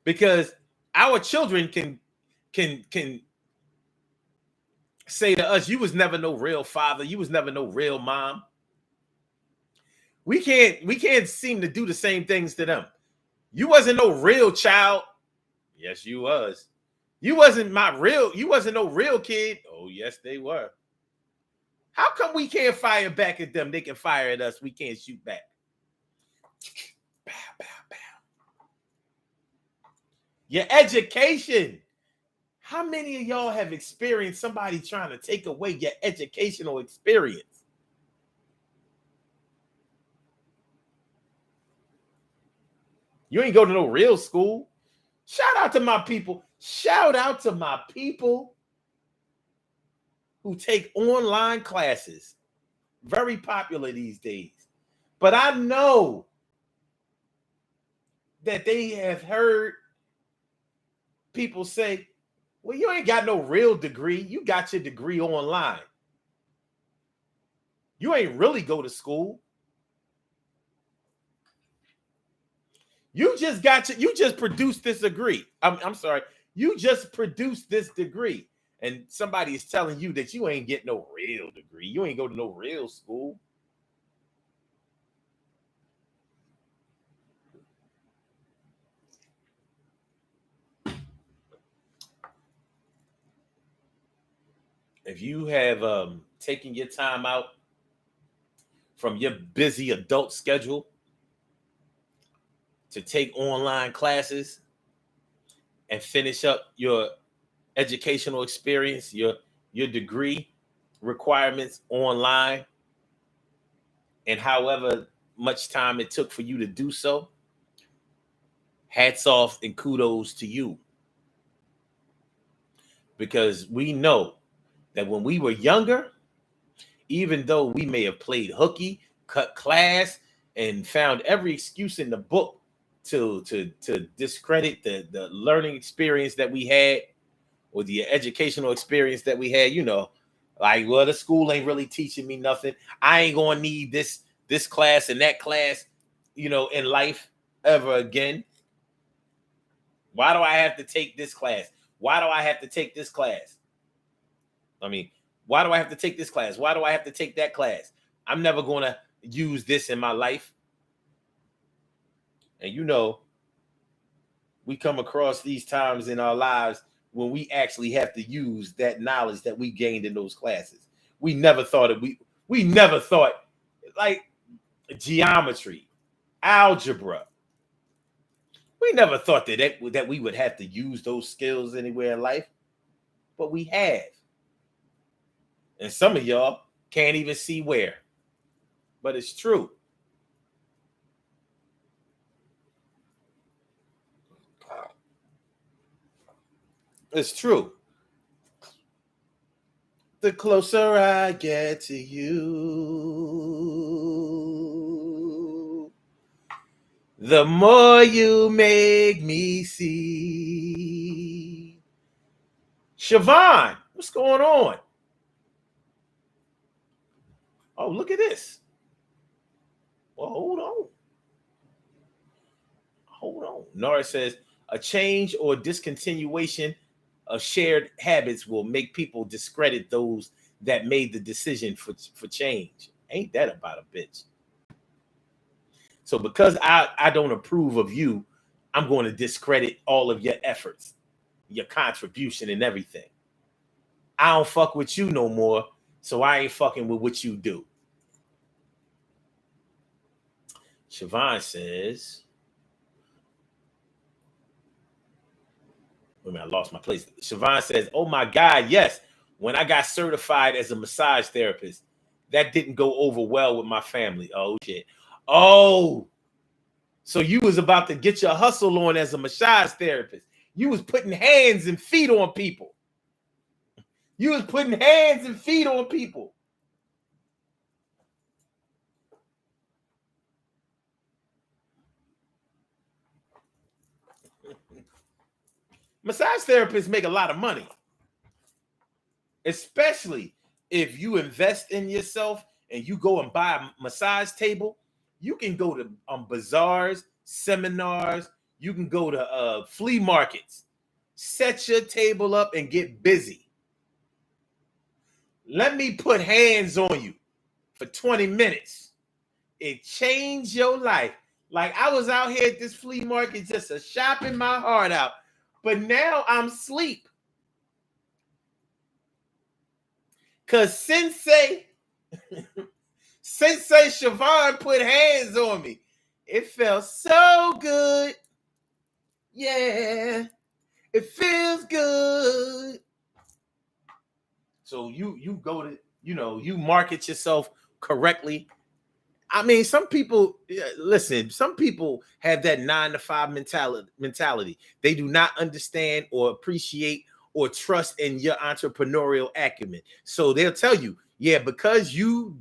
A: because our children can say to us, you was never no real father, you was never no real mom. We can't seem to do the same things to them. You wasn't no real child. Yes, you was. You wasn't no real kid. Oh, yes, they were. How come we can't fire back at them? They can fire at us. We can't shoot back. Bow, bow, bow. Your education. How many of y'all have experienced somebody trying to take away your educational experience? You ain't go to no real school. Shout out to my people. Shout out to my people who take online classes. Very popular these days. But I know that they have heard people say, well, you ain't got no real degree. You got your degree online. You ain't really go to school. You just produced this degree. I'm sorry. You just produced this degree. And somebody is telling you that you ain't get no real degree. You ain't go to no real school. If you have taken your time out from your busy adult schedule to take online classes and finish up your educational experience, your degree requirements online, and however much time it took for you to do so, hats off and kudos to you. Because we know that when we were younger, even though we may have played hooky, cut class, and found every excuse in the book to discredit the learning experience that we had, or the educational experience that we had, like, well, the school ain't really teaching me nothing. I ain't gonna need this class and that class, in life ever again. Why do I have to take this class? Why do I have to take this class? I mean, why do I have to take this class? Why do I have to take that class? I'm never going to use this in my life. And we come across these times in our lives when we actually have to use that knowledge that we gained in those classes. We never thought we never thought, like, geometry, algebra. We never thought that we would have to use those skills anywhere in life, but we have. And some of y'all can't even see where, but it's true. It's true. The closer I get to you, the more you make me see. Siobhan, what's going on? Oh, look at this. Well, hold on. Nora says, a change or discontinuation of shared habits will make people discredit those that made the decision for change. Ain't that about a bitch? So because I don't approve of you, I'm going to discredit all of your efforts, your contribution, and everything. I don't fuck with you no more, so I ain't fucking with what you do. Siobhan says, wait a minute, I lost my place. Siobhan says, oh my God, yes. When I got certified as a massage therapist, that didn't go over well with my family. Oh, shit. Oh, so you was about to get your hustle on as a massage therapist. You was putting hands and feet on people. Massage therapists make a lot of money, especially if you invest in yourself and you go and buy a massage table. You can go to bazaars, seminars. You can go to flea markets. Set your table up and get busy. Let me put hands on you for 20 minutes. It changed your life. Like, I was out here at this flea market just shopping my heart out. But now I'm asleep. Because Sensei Siobhan put hands on me. It felt so good. Yeah, it feels good. So you go to, you market yourself correctly. I mean, some people, listen, some people have that 9-to-5 mentality. They do not understand or appreciate or trust in your entrepreneurial acumen. So they'll tell you, yeah, because you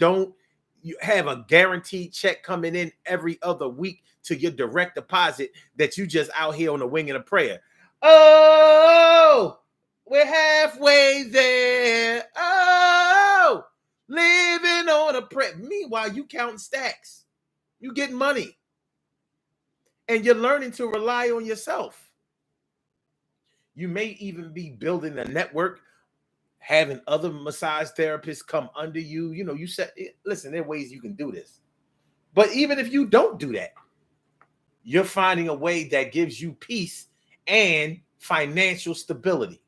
A: have a guaranteed check coming in every other week to your direct deposit, that you just out here on a wing and a prayer. Oh, we're halfway there. Oh, living on a prayer. Meanwhile, you counting stacks. You getting money. And you're learning to rely on yourself. You may even be building a network, having other massage therapists come under you. You said, listen, there are ways you can do this. But even if you don't do that, you're finding a way that gives you peace and financial stability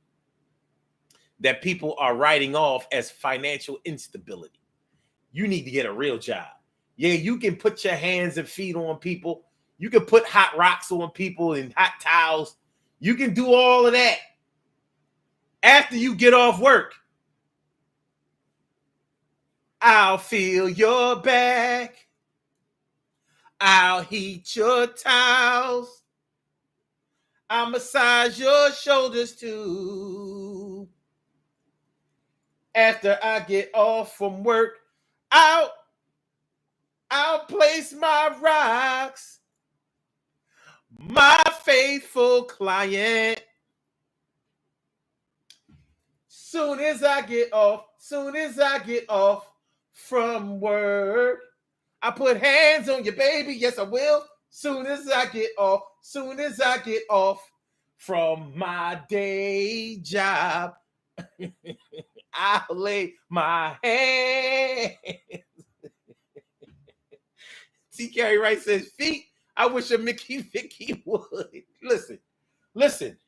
A: that people are writing off as financial instability. You need to get a real job. Yeah, you can put your hands and feet on people. You can put hot rocks on people and hot towels. You can do all of that after you get off work. I'll feel your back. I'll heat your towels. I'll massage your shoulders too. After I get off from work, I'll place my rocks. My faithful client. Soon as I get off from work, I put hands on your baby. Yes, I will. Soon as I get off from my day job, I'll lay my hands. T. Carey Wright says, feet. I wish a Mickey would. Listen. Listen.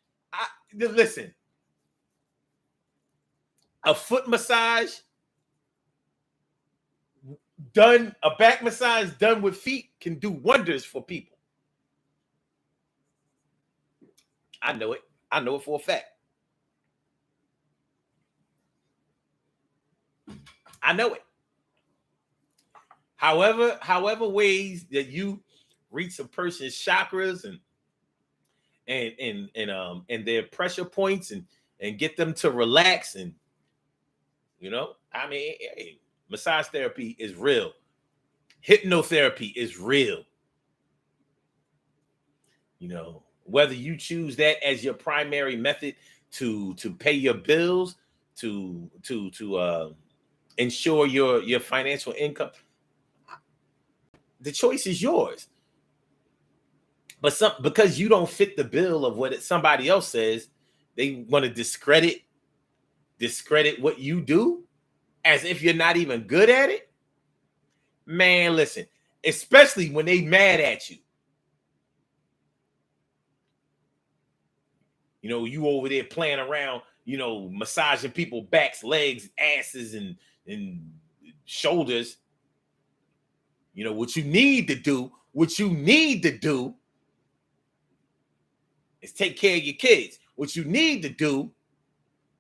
A: A foot massage done, a back massage done with feet can do wonders for people. I know it. I know it for a fact. I know it. However ways that you reach a person's chakras and their pressure points and get them to relax, and I mean, hey, massage therapy is real. Hypnotherapy is real. Whether you choose that as your primary method to pay your bills, to ensure your financial income, the choice is yours. But because you don't fit the bill of what somebody else says, they want to discredit what you do as if you're not even good at it. Man, listen, especially when they mad at you. You over there playing around, massaging people's backs, legs, asses, and shoulders. What you need to do is take care of your kids. What you need to do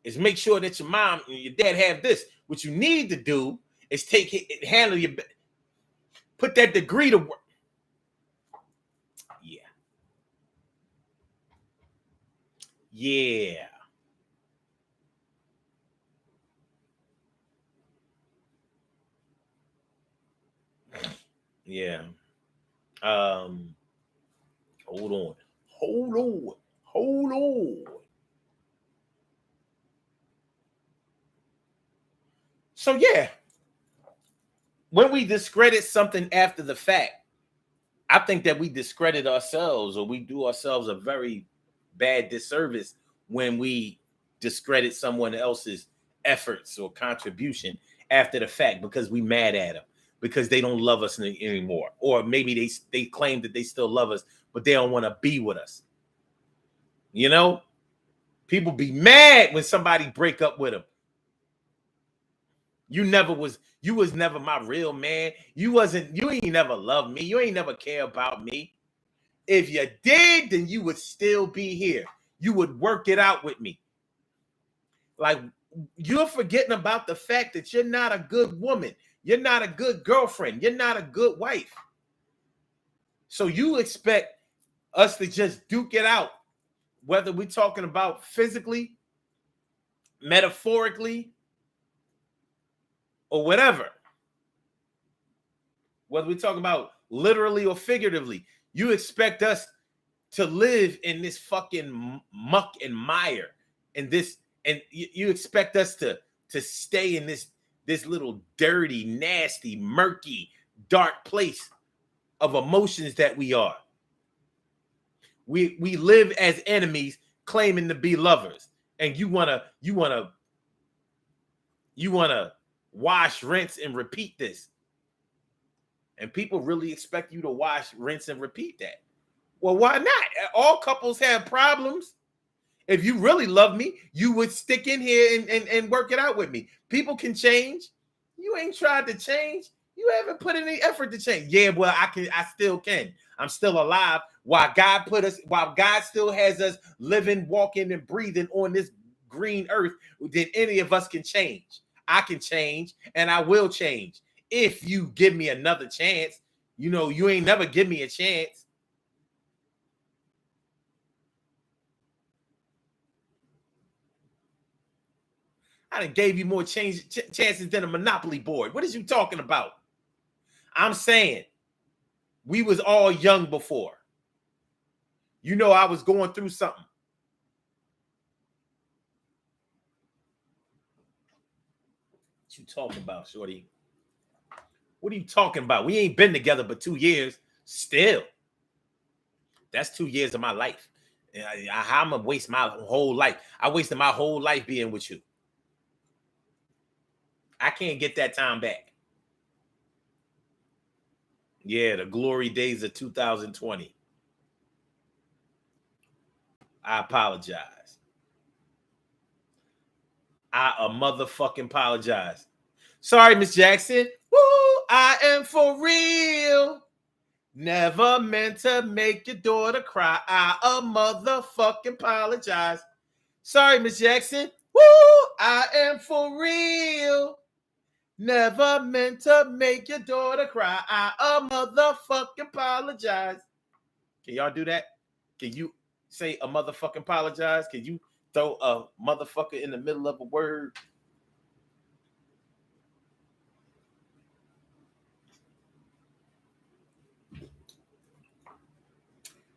A: is make sure that your mom and your dad have this. What you need to do is handle your, put that degree to work. Yeah. Hold on. So yeah, when we discredit something after the fact, I think that we discredit ourselves, or we do ourselves a very bad disservice when we discredit someone else's efforts or contribution after the fact because we mad at them, because they don't love us anymore, or maybe they claim that they still love us, but they don't want to be with us. People be mad when somebody break up with them. You was never my real man. You ain't never loved me. You ain't never care about me. If you did, then you would still be here. You would work it out with me. Like, you're forgetting about the fact that you're not a good woman. You're not a good girlfriend. You're not a good wife. So you expect us to just duke it out, whether we're talking about physically, metaphorically, or whatever. Whether we're talking about literally or figuratively, you expect us to live in this fucking muck and mire, and you expect us to stay in this little dirty, nasty, murky, dark place of emotions that we are. We live as enemies, claiming to be lovers, and you wanna wash, rinse, and repeat this. And people really expect you to wash, rinse, and repeat that. Well, why not? All couples have problems. If you really love me, you would stick in here and work it out with me. People can change. You ain't tried to change. You haven't put any effort to change. Yeah, well, I still can. I'm still alive. While God still has us living, walking, and breathing on this green earth, then any of us can change. I can change, and I will change if you give me another chance. You know, you ain't never give me a chance. I done gave you more chances than a Monopoly board. What is you talking about? I'm saying we was all young before. You know, I was going through something. What you talking about, shorty? What are you talking about? We ain't been together but 2 years. Still, that's 2 years of my life. I'm gonna waste my whole life. I wasted my whole life being with you. I can't get that time back. Yeah, the glory days of 2020. I apologize. I a motherfucking apologize. Sorry, Miss Jackson. Woo, I am for real. Never meant to make your daughter cry. I a motherfucking apologize. Sorry, Miss Jackson. Woo, I am for real. Never meant to make your daughter cry. I a motherfucking apologize. Can y'all do that? Can you say a motherfucking apologize? Can you throw a motherfucker in the middle of a word?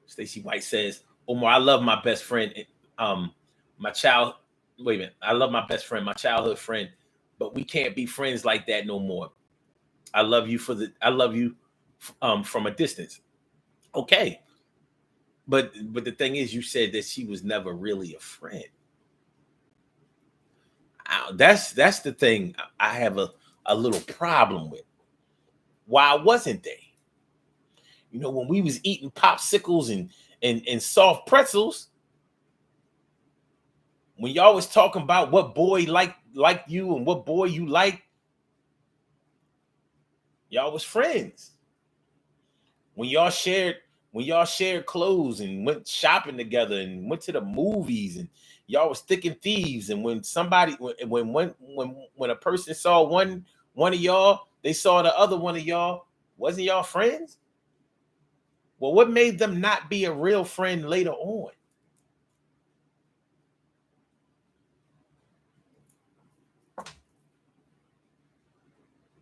A: Stacey White says, Omar, I love my best friend. My child, wait a minute. I love my best friend, my childhood friend, but we can't be friends like that no more. I love you from a distance. Okay. But the thing is, you said that she was never really a friend. That's the thing I have a little problem with. Why wasn't they? You know, when we was eating popsicles and soft pretzels, when y'all was talking about what boy like you and what boy you like, y'all was friends. When y'all shared clothes and went shopping together and went to the movies and y'all was thick and thieves. And when a person saw one of y'all, they saw the other one of y'all. Wasn't y'all friends? Well, what made them not be a real friend later on?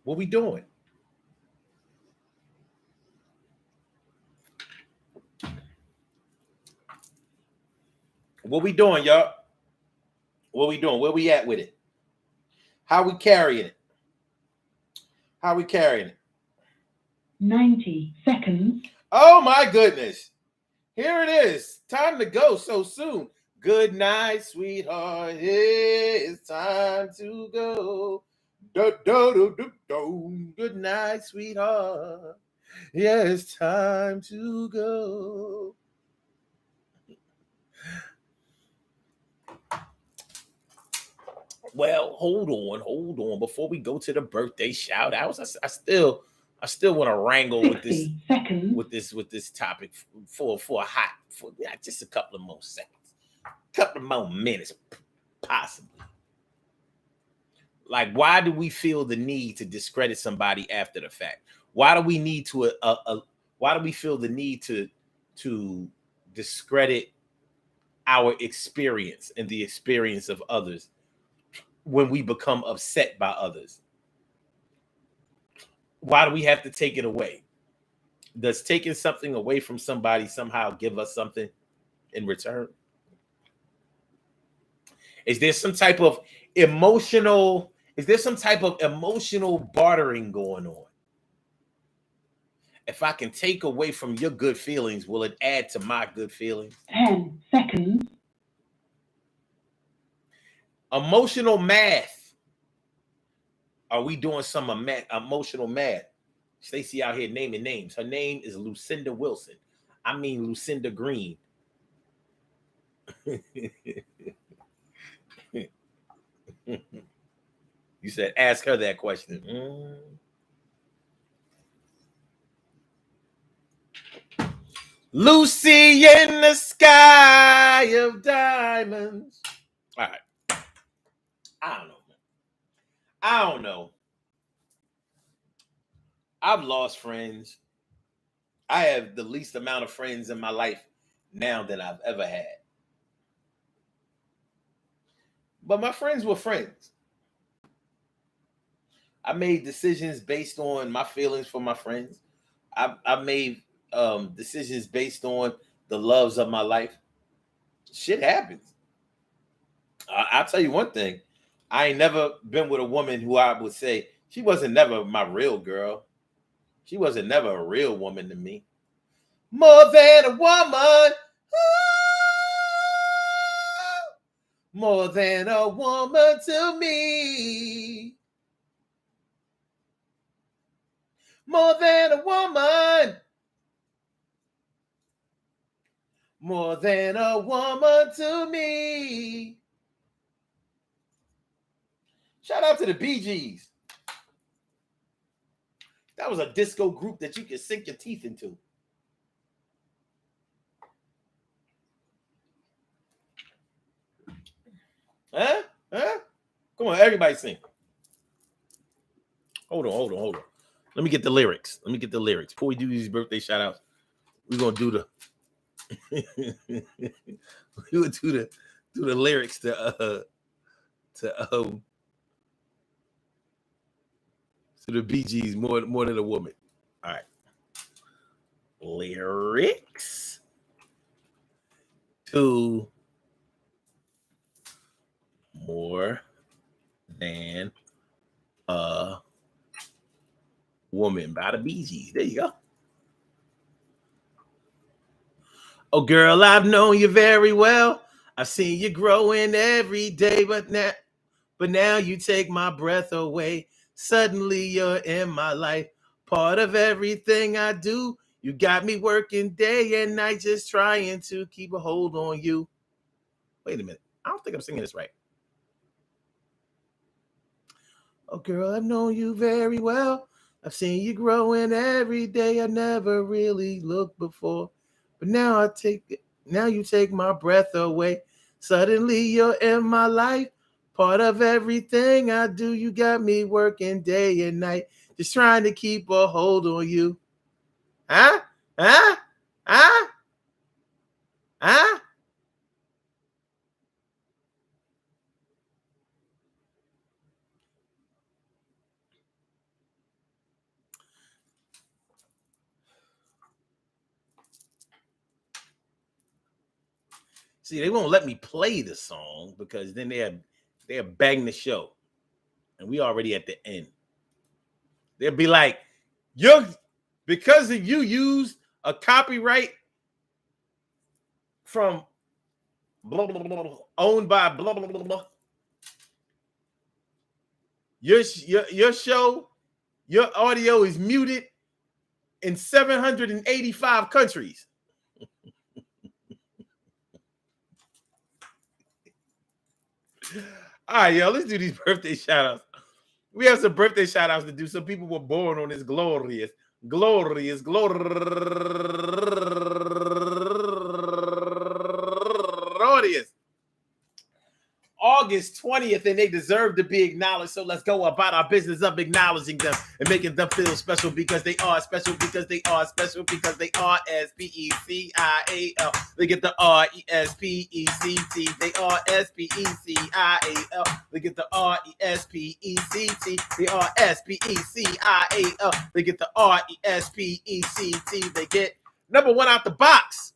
A: What we doing? What we doing, y'all? What we doing? Where we at with it? How we carrying it? How we carrying it?
B: 90 seconds.
A: Oh my goodness. Here it is. Time to go so soon. Good night, sweetheart. It's time to go. Do, do, do, do, do. Good night, sweetheart. Yeah, it's time to go. Well, hold on. Before we go to the birthday shout outs, I still want to wrangle with this topic for just a couple of more seconds, couple of more minutes, possibly. Like, why do we feel the need to discredit somebody after the fact? Why do we need to why do we feel the need to discredit our experience and the experience of others when we become upset by others? Why do we have to take it away? Does taking something away from somebody somehow give us something in return? Is there some type of emotional bartering going on? If I can take away from your good feelings, will it add to my good feelings?
B: 10 seconds.
A: Emotional math. Are we doing some emotional math? Stacey out here naming names. Her name is Lucinda Wilson. I mean Lucinda Green. You said ask her that question. Lucy in the sky of diamonds. All right. I don't know, man. I don't know. I've lost friends. I have the least amount of friends in my life now than I've ever had. But my friends were friends. I made decisions based on my feelings for my friends. I made decisions based on the loves of my life. Shit happens. I'll tell you one thing. I ain't never been with a woman who I would say she wasn't never my real girl. She wasn't never a real woman to me. More than a woman. More than a woman to me. More than a woman. More than a woman to me. Shout out to the Bee Gees. That was a disco group that you could sink your teeth into. Huh? Come on, everybody sing. Hold on. Let me get the lyrics. Before we do these birthday shout outs, we're gonna do the do the lyrics to the Bee Gees more than a woman. All right. Lyrics to more than a woman by the Bee Gees. There you go. Oh, girl, I've known you very well. I've seen you growing every day, but now you take my breath away. Suddenly you're in my life, part of everything I do. You got me working day and night, just trying to keep a hold on you. Wait a minute. I don't think I'm singing this right. Oh, girl, I've known you very well. I've seen you growing every day. I never really looked before. But now you take my breath away. Suddenly you're in my life. Part of everything I do. You got me working day and night. Just trying to keep a hold on you. Huh? Huh? Huh? Huh? See, they won't let me play the song because then they'll bang the show. And we already at the end. They'll be like, because you used a copyright from blah, blah, blah, blah, owned by blah, blah, blah, blah. Your show, your audio is muted in 785 countries. All right, yo, let's do these birthday shout outs. We have some birthday shout outs to do. Some people were born on this glorious August 20th, and they deserve to be acknowledged. So let's go about our business of acknowledging them and making them feel special because they are special, because they are special, because they are S-P-E-C-I-A-L. They get the R-E-S-P-E-C-T. They are S-P-E-C-I-A-L. They get the R-E-S-P-E-C-T. They are S-P-E-C-I-A-L. They get the R-E-S-P-E-C-T. They get number one out the box.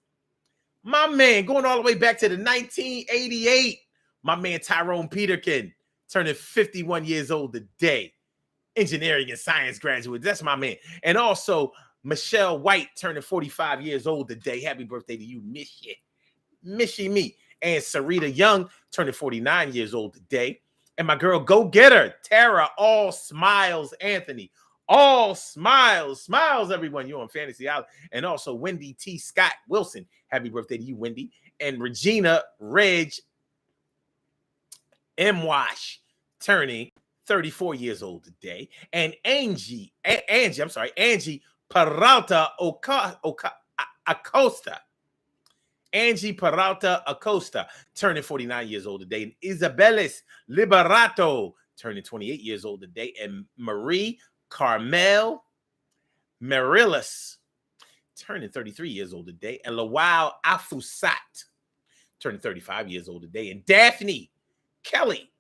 A: My man, going all the way back to the 1988. My man Tyrone Peterkin turning 51 years old today. Engineering and science graduate. That's my man. And also Michelle White turning 45 years old today. Happy birthday to you, Missy me. And Sarita Young turning 49 years old today. And my girl Go Getter, Tara All Smiles Anthony. All smiles, everyone. You're on Fantasy Island. And also Wendy T. Scott Wilson. Happy birthday to you, Wendy. And Regina Reg M. Wash turning 34 years old today. And Angie Peralta Acosta. Angie Peralta Acosta, turning 49 years old today. And Isabelis Liberato, turning 28 years old today. And Marie Carmel Marilis, turning 33 years old today. And Lawal Afusat, turning 35 years old today. And Daphne Kelly,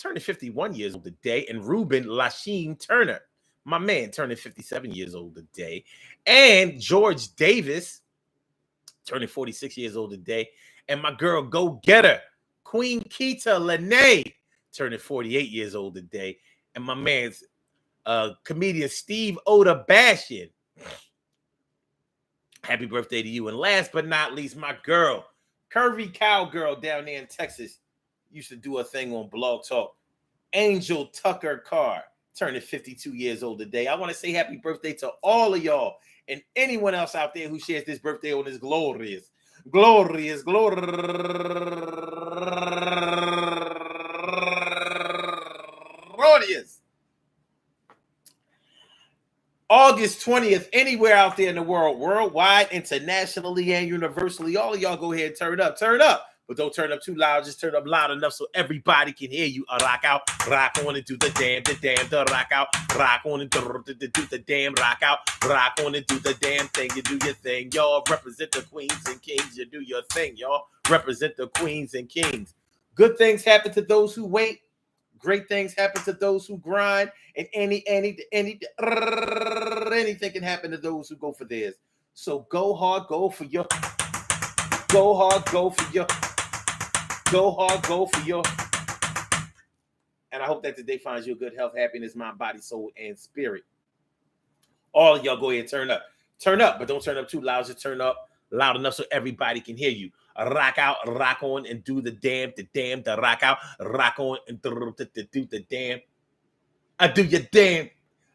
A: turning 51 years old today. And Ruben Lasheen Turner, my man, turning 57 years old today. And George Davis, turning 46 years old today. And my girl, go-getter, Queen Keita Lene, turning 48 years old today. And my man's comedian Steve Oda Bastion. Happy birthday to you. And last but not least, my girl, Curvy Cowgirl down there in Texas, used to do a thing on Blog Talk. Angel Tucker Carr, turning 52 years old today. I want to say happy birthday to all of y'all and anyone else out there who shares this birthday on this glorious August 20th, anywhere out there in the world, worldwide, internationally, and universally. All of y'all go ahead and turn up. But don't turn up too loud. Just turn up loud enough so everybody can hear you. Rock out, rock on and do the damn, the rock out, rock on and do the damn, rock out, rock on and do the damn thing. You do your thing, y'all. Represent the queens and kings. You do your thing, y'all. Represent the queens and kings. Good things happen to those who wait. Great things happen to those who grind. And anything can happen to those who go for theirs. So go hard, go for your. Go hard, go for your. Go hard, go for your. And I hope that today finds you good health, happiness, mind, body, soul, and spirit. All of y'all go ahead and turn up. Turn up, but don't turn up too loud. Just turn up loud enough so everybody can hear you. Rock out, rock on, and do the damn, the rock out, rock on, and do the damn. I do your damn.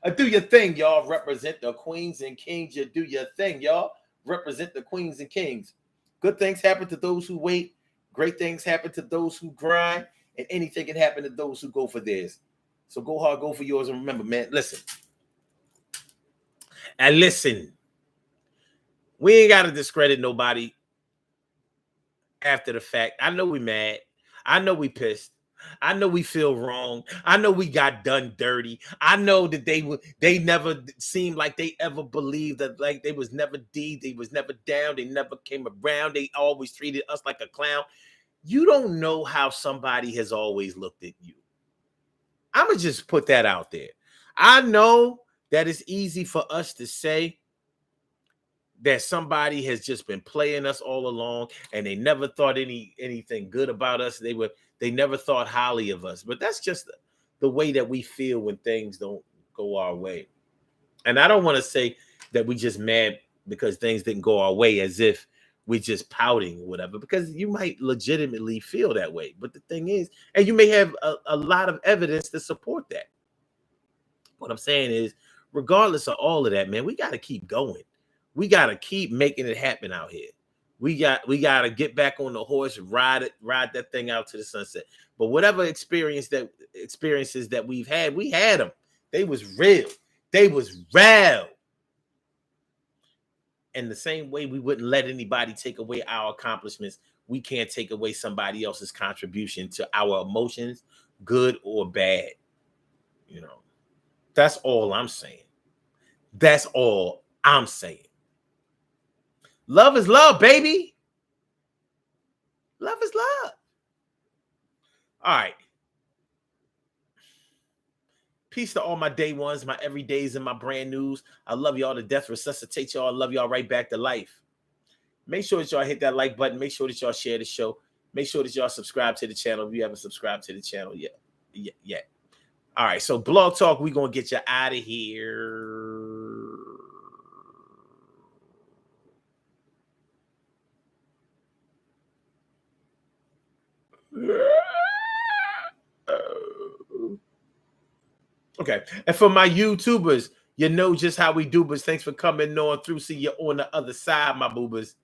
A: I do your thing, y'all. Represent the queens and kings. You do your thing, y'all. Represent the queens and kings. Good things happen to those who wait. Great things happen to those who grind, and anything can happen to those who go for theirs. So go hard, go for yours, and remember, man, listen. And listen, we ain't got to discredit nobody after the fact. I know we mad. I know we pissed. I know we feel wrong. I know we got done dirty. I know that they never seemed like they ever believed that, like, they was never D, they was never down, they never came around, they always treated us like a clown. You don't know how somebody has always looked at you. I'm gonna just put that out there. I know that it's easy for us to say that somebody has just been playing us all along and they never thought anything good about us. They never thought highly of us. But that's just the way that we feel when things don't go our way. And I don't want to say that we just mad because things didn't go our way as if we're just pouting or whatever, because you might legitimately feel that way. But the thing is, and you may have a lot of evidence to support that. What I'm saying is, regardless of all of that, man, we got to keep going. We got to keep making it happen out here. We got to get back on the horse, ride that thing out to the sunset. But whatever experiences that we had them. They was real. They was real. And the same way we wouldn't let anybody take away our accomplishments, we can't take away somebody else's contribution to our emotions, good or bad. You know, that's all I'm saying. That's all I'm saying. Love is love, baby. Love is love. All right. Peace to all my day ones, my everydays, and my brand news. I love y'all to death. Resuscitate y'all. I love y'all right back to life. Make sure that y'all hit that like button. Make sure that y'all share the show. Make sure that y'all subscribe to the channel if you haven't subscribed to the channel yet. All right. So Blog Talk, we're going to get you out of here. Okay. And for my YouTubers, you know just how we do, but thanks for coming on through. See you on the other side, my boobers.